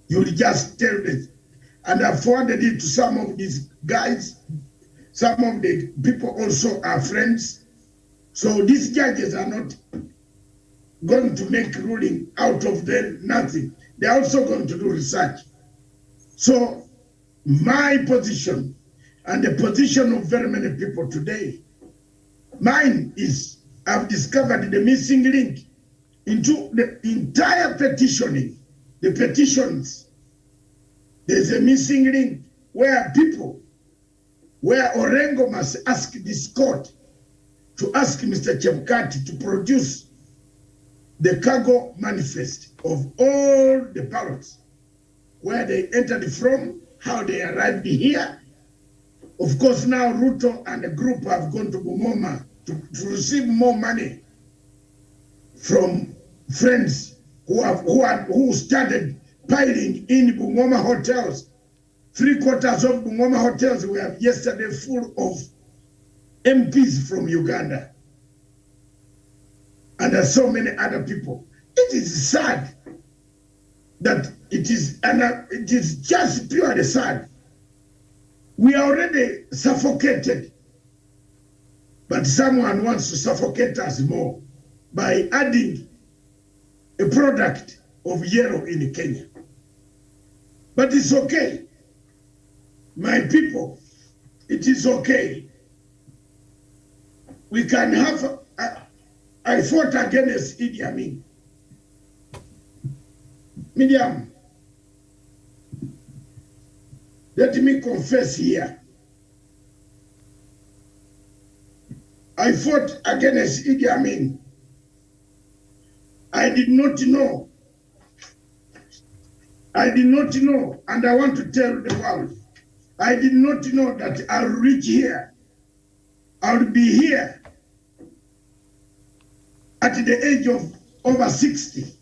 you'll just tell this. And I forwarded it to some of these guys. Some of the people also are friends. So these judges are not going to make ruling out of them, nothing. They're also going to do research. So my position and the position of very many people today, mine is, I've discovered the missing link into the entire petitioning, the petitions. There's a missing link where Orengo must ask this court to ask Mr. Chebukati to produce the cargo manifest of all the ballots, where they entered from, how they arrived here. Of course, now Ruto and the group have gone to Bungoma to receive more money from friends who started piling in Bungoma hotels. 3/4 of Bungoma hotels were yesterday full of MPs from Uganda. And there are so many other people. It is sad that it is just purely sad. We are already suffocated, but someone wants to suffocate us more by adding a product of yellow in Kenya. But it's okay. My people, it is okay. We can have, I fought against Idi Amin. Miriam, let me confess here. I fought against Idi Amin. I did not know. And I want to tell the world, I did not know that I'll reach here. I'll be here at the age of over 60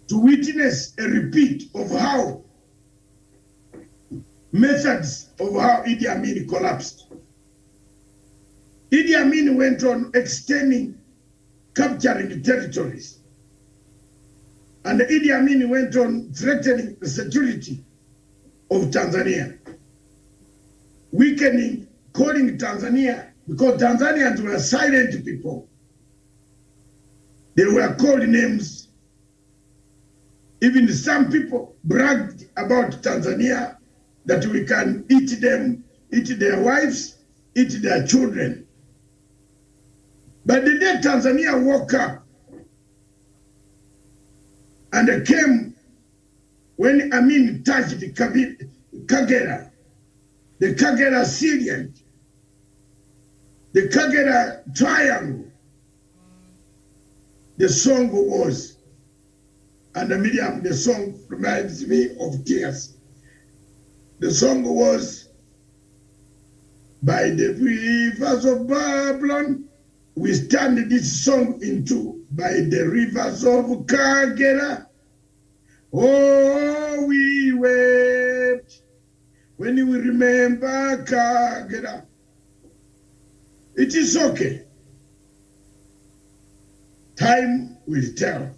to witness a repeat of how methods of how Idi Amin collapsed. Idi Amin went on extending, capturing territories. And Idi Amin went on threatening the security of Tanzania, weakening, calling Tanzania, because Tanzanians were silent people. They were called names. Even some people bragged about Tanzania that we can eat them, eat their wives, eat their children. But the day Tanzania woke up and came, when Amin touched the Kagera, the Kagera salient, the Kagera triangle, the song was, and Miriam, the song reminds me of tears. The song was, by the rivers of Babylon, we stand this song into, by the rivers of Kagera. Oh, we wept when we remember Kagera. It is okay. Time will tell.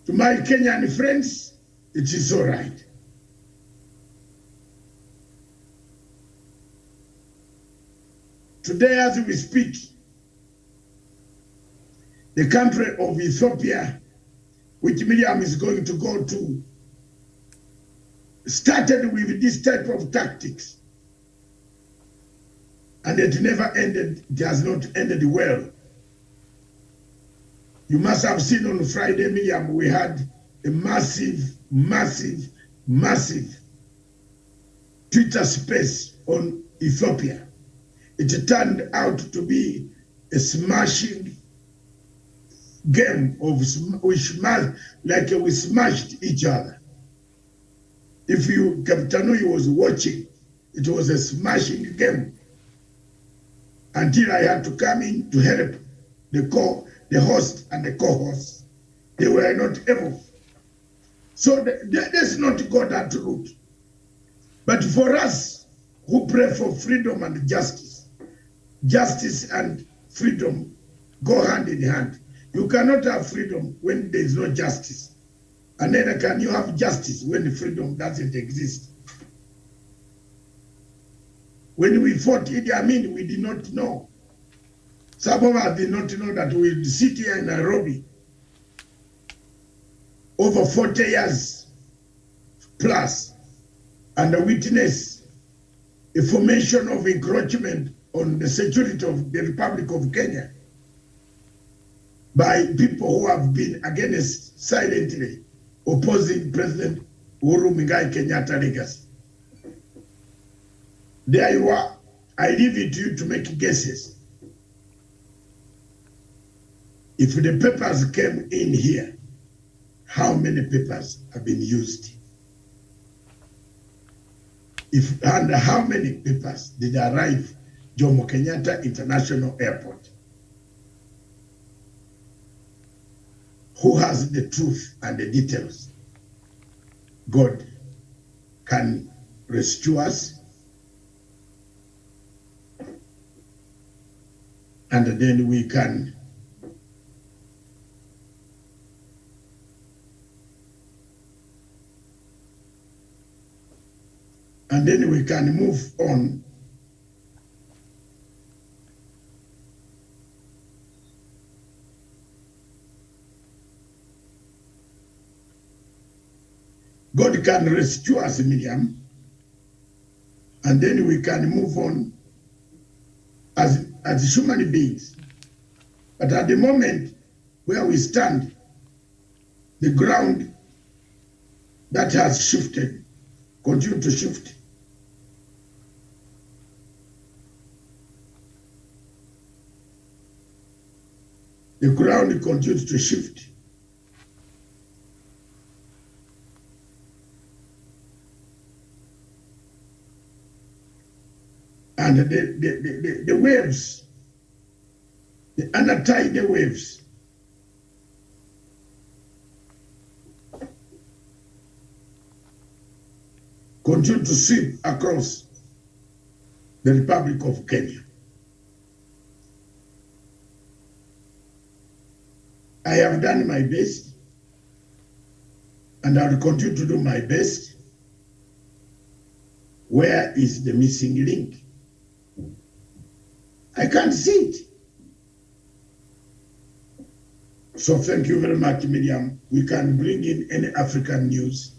To my Kenyan friends, it is all right. Today, as we speak, the country of Ethiopia, which Miriam is going to go to, started with this type of tactics. And it never ended, it has not ended well. You must have seen on Friday, Miriam, we had a massive Twitter space on Ethiopia. It turned out to be a smashing game of we smashed each other. If you, Captain was watching, it was a smashing game until I had to come in to help the host and the co-host. They were not able. So let's not go that route. But for us who pray for freedom and justice and freedom go hand in hand. You cannot have freedom when there is no justice. And then can you have justice when freedom doesn't exist? When we fought Idi Amin, we did not know. Some of us did not know that we sit here in Nairobi over 40 years plus and witness a formation of encroachment on the security of the Republic of Kenya by people who have been against silently opposing President Uhuru Kenyatta legacy. There you are. I leave it to you to make guesses. If the papers came in here, how many papers have been used? And how many papers did arrive Jomo Kenyatta International Airport? Who has the truth and the details? God can rescue us, and then we can move on. God can rescue us, Miriam, and then we can move on as human beings. But at the moment where we stand, the ground that has shifted, continue to shift. The ground continues to shift. And the waves, the anti-tidal waves, continue to sweep across the Republic of Kenya. I have done my best, and I will continue to do my best. Where is the missing link? I can't see it. So thank you very much, Miriam. We can bring in any African news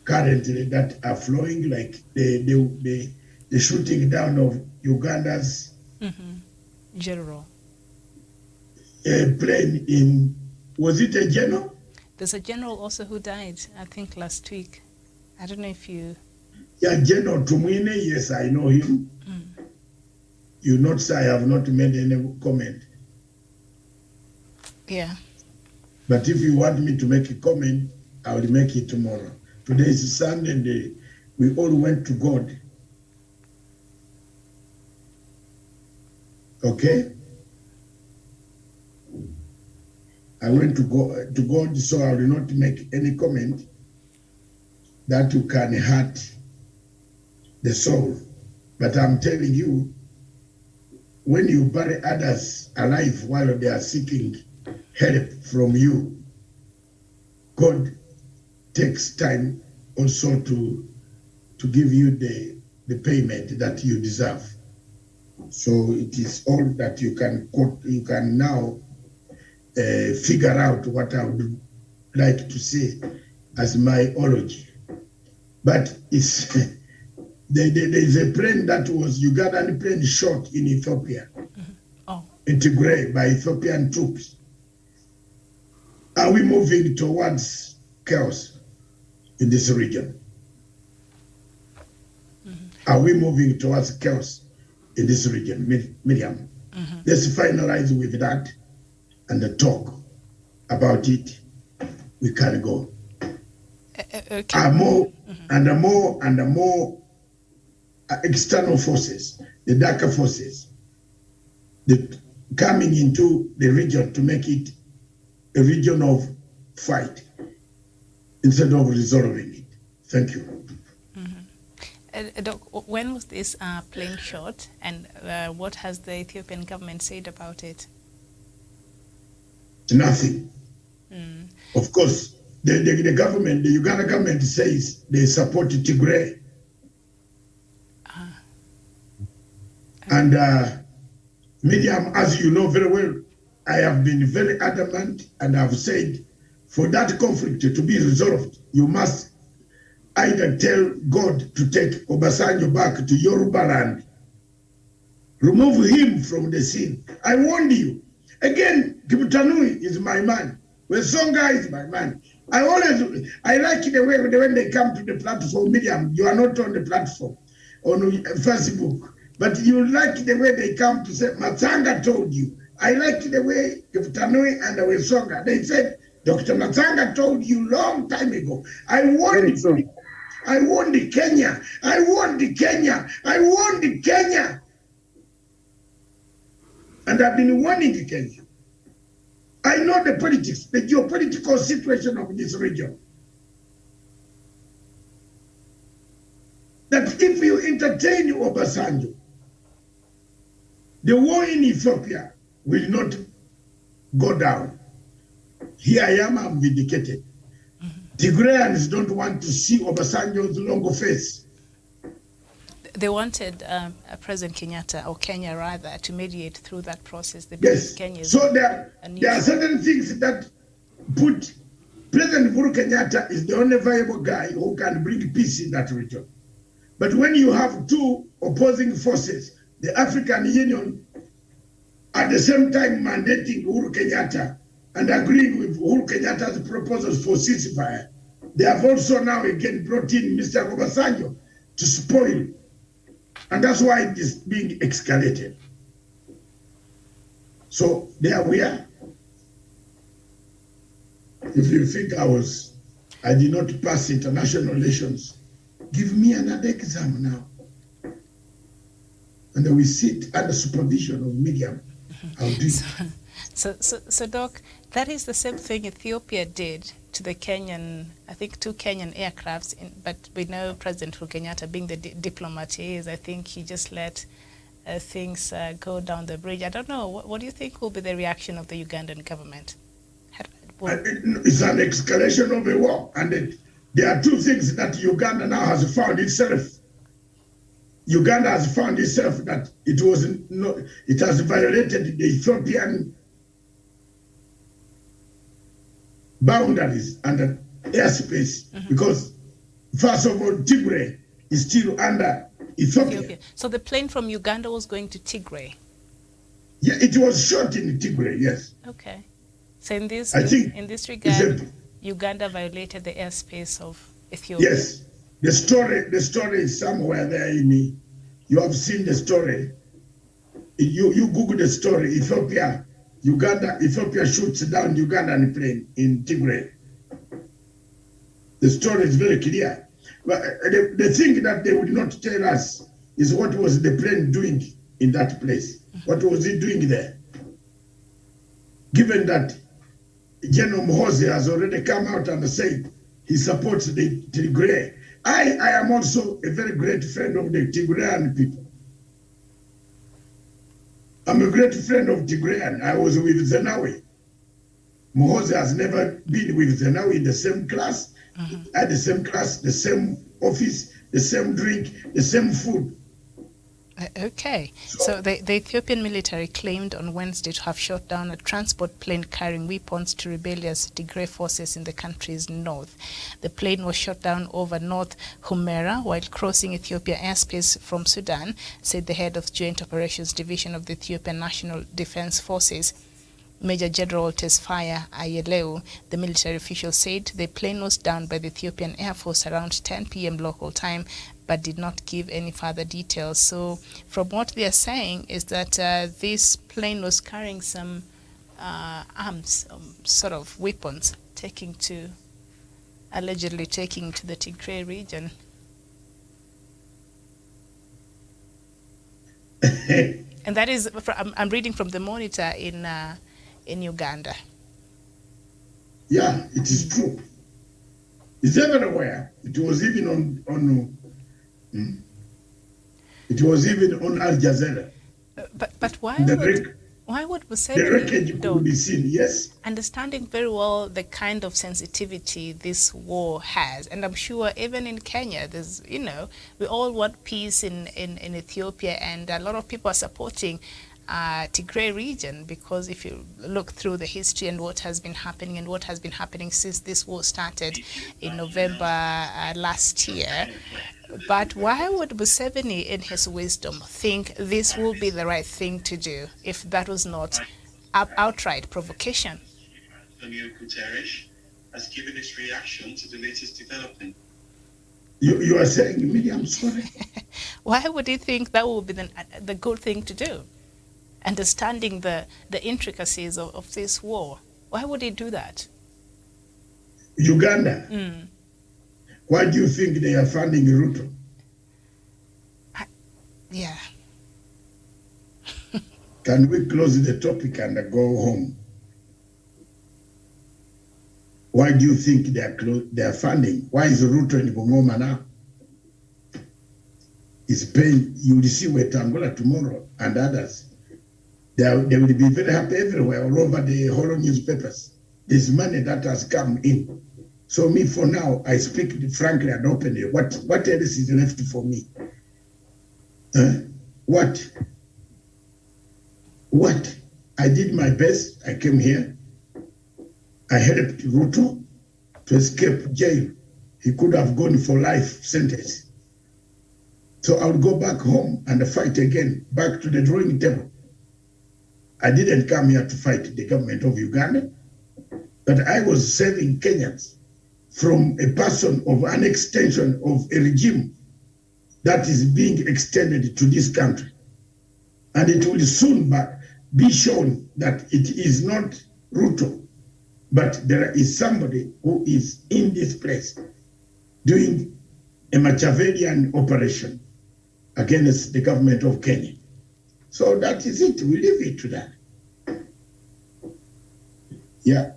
currently that are flowing, like the shooting down of Uganda's General. Plane in, was it a general? There's a general also who died, I think, last week. I don't know if you... Yeah, General Tumwine, yes, I know him. You notice I have not made any comment. Yeah. But if you want me to make a comment, I will make it tomorrow. Today is Sunday and we all went to God. Okay? I went to God, so I will not make any comment that you can hurt the soul. But I'm telling you, when you bury others alive while they are seeking help from you, God takes time also to give you the payment that you deserve. So it is all that you can quote, you can now figure out what I would like to say as my ology. But it's there is a plane that was Ugandan plane shot in Ethiopia, in Tigray by Ethiopian troops. Are we moving towards chaos in this region? Are we moving towards chaos in this region, Miriam? Let's finalize with that and talk about it. We can go. Okay. More and more external forces, the darker forces, coming into the region to make it a region of fight instead of resolving it. Thank you. Doc, when was this plane shot, and what has the Ethiopian government said about it? Nothing. Of course, the government, the Uganda government says they support Tigray. And Miriam, as you know very well, I have been very adamant and have said for that conflict to be resolved, you must either tell God to take Obasanjo back to Yoruba land, remove him from the scene. I warned you. Again, Kibutanui is my man. Wesonga is my man. I like the way when they come to the platform, Miriam, you are not on the platform, on Facebook, but you like the way they come to say, Matanga told you. I like the way Kibutanui and Wesonga, they said, Dr. Matanga told you long time ago. I warned you. I warned Kenya. I warned Kenya. I warned Kenya. And I've been warning Kenya. I know the politics, the geopolitical situation of this region. That if you entertain Obasanjo, the war in Ethiopia will not go down. Here I am, I'm vindicated. Tigrayans don't want to see Obasanjo's long face. They wanted President Kenyatta, or Kenya rather, to mediate through that process. Yes. So there are certain things that put President Uhuru Kenyatta is the only viable guy who can bring peace in that region. But when you have two opposing forces, the African Union at the same time mandating Uhuru Kenyatta and agreeing with Uhuru Kenyatta's proposals for ceasefire, they have also now again brought in Mr. Obasanjo to spoil. And that's why it is being escalated. So there we are. If you think I did not pass international relations, give me another exam now. And then we sit under supervision of media. I'll do it. So Doc, that is the same thing Ethiopia did to the Kenyan, I think 2 Kenyan aircrafts, but we know President Uhuru Kenyatta, being the diplomat he is, I think he just let things go down the bridge. I don't know, what do you think will be the reaction of the Ugandan government? It's an escalation of a war, and there are 2 things that Uganda now has found itself. Uganda has found itself that it has violated the Ethiopian boundaries and airspace, because first of all, Tigray is still under Ethiopia. So the plane from Uganda was going to Tigray. Yeah, it was shot in Tigray, yes. Okay. So in this regard, Uganda violated the airspace of Ethiopia. Yes. The story is somewhere there in you have seen the story. You Google the story, Ethiopia shoots down Ugandan plane in Tigray. The story is very clear. But the thing that they would not tell us is what was the plane doing in that place. What was it doing there? Given that General Muhoozi has already come out and said he supports the Tigray. I am also a very great friend of the Tigrayan people. I'm a great friend of Tigrayan. I was with Zenawi. Muhoozi has never been with Zenawi in the same class, at the same class, the same office, the same drink, the same food. Okay, so the Ethiopian military claimed on Wednesday to have shot down a transport plane carrying weapons to rebellious Tigray forces in the country's north. The plane was shot down over North Humera while crossing Ethiopia airspace from Sudan, said the head of Joint Operations Division of the Ethiopian National Defense Forces, Major General Tesfaye Ayeleu. The military official said the plane was downed by the Ethiopian Air Force around 10 p.m. local time, but did not give any further details. So from what they are saying is that this plane was carrying some arms, sort of weapons, allegedly taking to the Tigray region. And that is, I'm reading from the Monitor in Uganda. Yeah, it is true. It's everywhere. It was even on Al Jazeera. But why would Museveni, the wreckage could be seen? Yes. Understanding very well the kind of sensitivity this war has, and I'm sure even in Kenya, there's we all want peace in Ethiopia, and a lot of people are supporting Tigray region, because if you look through the history and what has been happening since this war started in November last year. But why would Museveni, in his wisdom, think this will be the right thing to do if that was not outright provocation? Antonio Guterres has given his reaction to the latest development. You are saying, Miriam, sorry? Why would he think that would be the good thing to do? Understanding the intricacies of this war. Why would he do that? Uganda? Why do you think they are funding Ruto? Yeah. Can we close the topic and go home? Why do you think they are funding? Why is Ruto in Bungoma now? He's paying. You will see Wetangula tomorrow and others. They will be very happy everywhere, all over the whole newspapers. There's money that has come in. So me, for now, I speak frankly and openly. What else is left for me? What? I did my best. I came here. I helped Ruto to escape jail. He could have gone for life sentence. So I would go back home and fight again, back to the drawing table. I didn't come here to fight the government of Uganda, but I was saving Kenyans from a person of an extension of a regime that is being extended to this country. And it will soon be shown that it is not Ruto, but there is somebody who is in this place doing a Machiavellian operation against the government of Kenya. So that is it. We leave it to that. Yeah.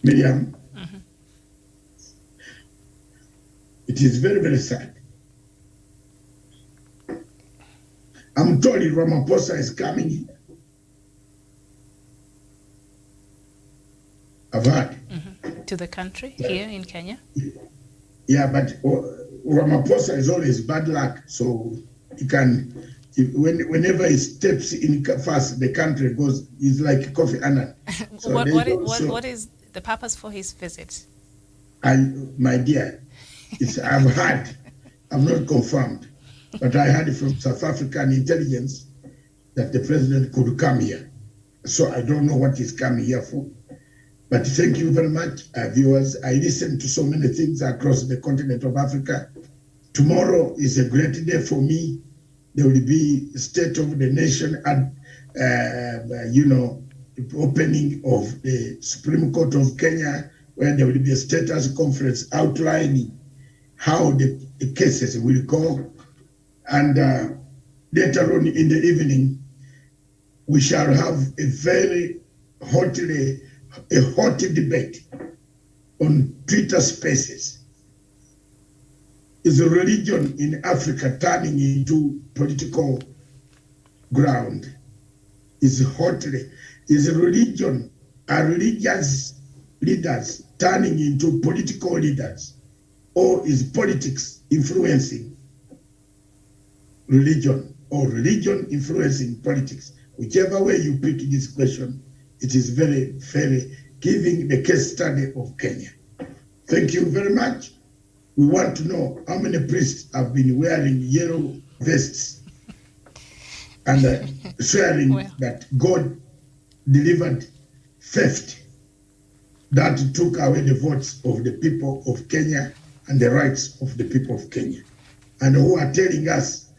Miriam, it is very, very sad. I'm told Ramaphosa is coming here. I've heard. To the country, here in Kenya? Yeah, but Ramaphosa is always bad luck, so he can Whenever he steps in first, the country goes, is like Kofi Annan. So what is the purpose for his visit? My dear, I've not confirmed, but I heard from South African intelligence that the president could come here. So I don't know what he's coming here for. But thank you very much, viewers. I listen to so many things across the continent of Africa. Tomorrow is a great day for me. There will be State of the Nation and, opening of the Supreme Court of Kenya, where there will be a status conference outlining how the cases will go. And later on in the evening, we shall have a very hot debate on Twitter Spaces. Is religion in Africa turning into political ground? Is religion, are religious leaders turning into political leaders? Or is politics influencing religion, or religion influencing politics? Whichever way you pick this question, it is very, very giving the case study of Kenya. Thank you very much. We want to know how many priests have been wearing yellow vests and swearing that God delivered theft that took away the votes of the people of Kenya and the rights of the people of Kenya, and who are telling us,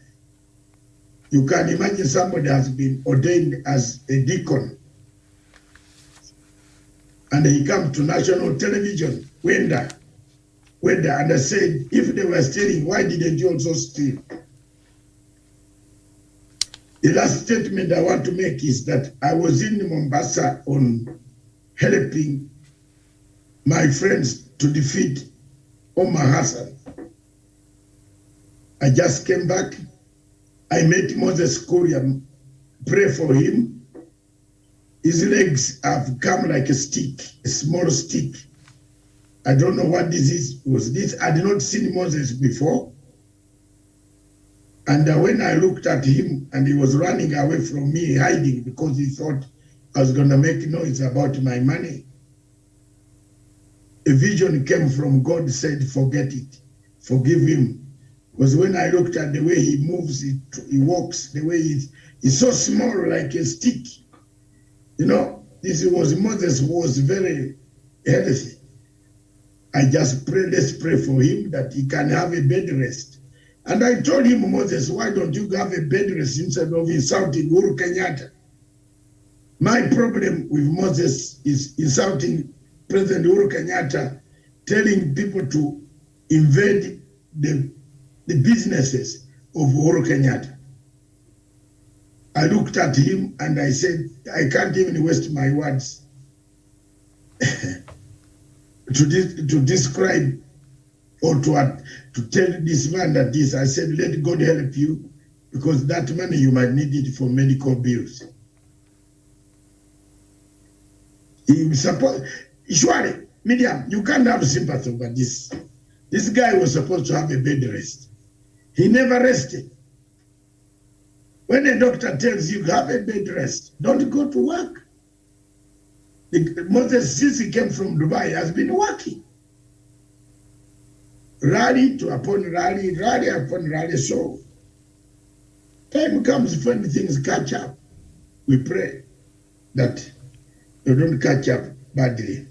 you can imagine somebody has been ordained as a deacon and he comes to national television, and I said, if they were stealing, why didn't you also steal? The last statement I want to make is that I was in Mombasa on helping my friends to defeat Omar Hassan. I just came back. I met Moses Kuria, pray for him. His legs have come like a stick, a small stick. I don't know what disease was this. I did not see Moses before. And when I looked at him and he was running away from me, hiding because he thought I was going to make noise about my money, a vision came from God, said, forget it, forgive him. Because when I looked at the way he moves, he walks, the way he's so small, like a stick. You know, Moses was very healthy. I just pray, let's pray for him that he can have a bed rest. And I told him, Moses, why don't you have a bed rest instead of insulting Uhuru Kenyatta? My problem with Moses is insulting President Uhuru Kenyatta, telling people to invade the businesses of Uhuru Kenyatta. I looked at him and I said, I can't even waste my words to describe or to tell this man that this. I said, let God help you, because that money you might need it for medical bills. Surely, Medium, you can't have sympathy over this. This guy was supposed to have a bed rest. He never rested. When a doctor tells you have a bed rest, don't go to work. Moses, since he came from Dubai, has been working. Rally upon rally upon rally. So time comes when things catch up. We pray that they don't catch up badly.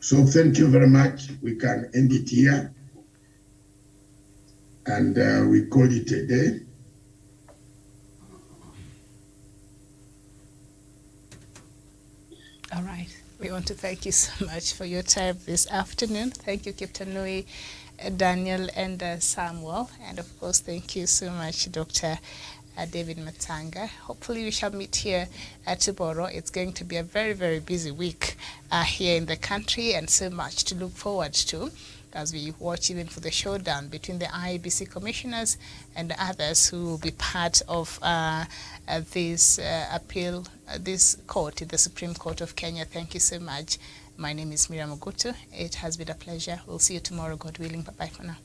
So thank you very much. We can end it here. And we call it a day. All right. We want to thank you so much for your time this afternoon. Thank you, Captain Nui, Daniel, and Samuel. And of course, thank you so much, Dr. David Matanga. Hopefully we shall meet here tomorrow. It's going to be a very, very busy week here in the country, and so much to look forward to. as we watch even for the showdown between the IEBC commissioners and the others who will be part of this appeal, this court, the Supreme Court of Kenya. Thank you so much. My name is Miriam Ogutu. It has been a pleasure. We'll see you tomorrow, God willing. Bye-bye for now.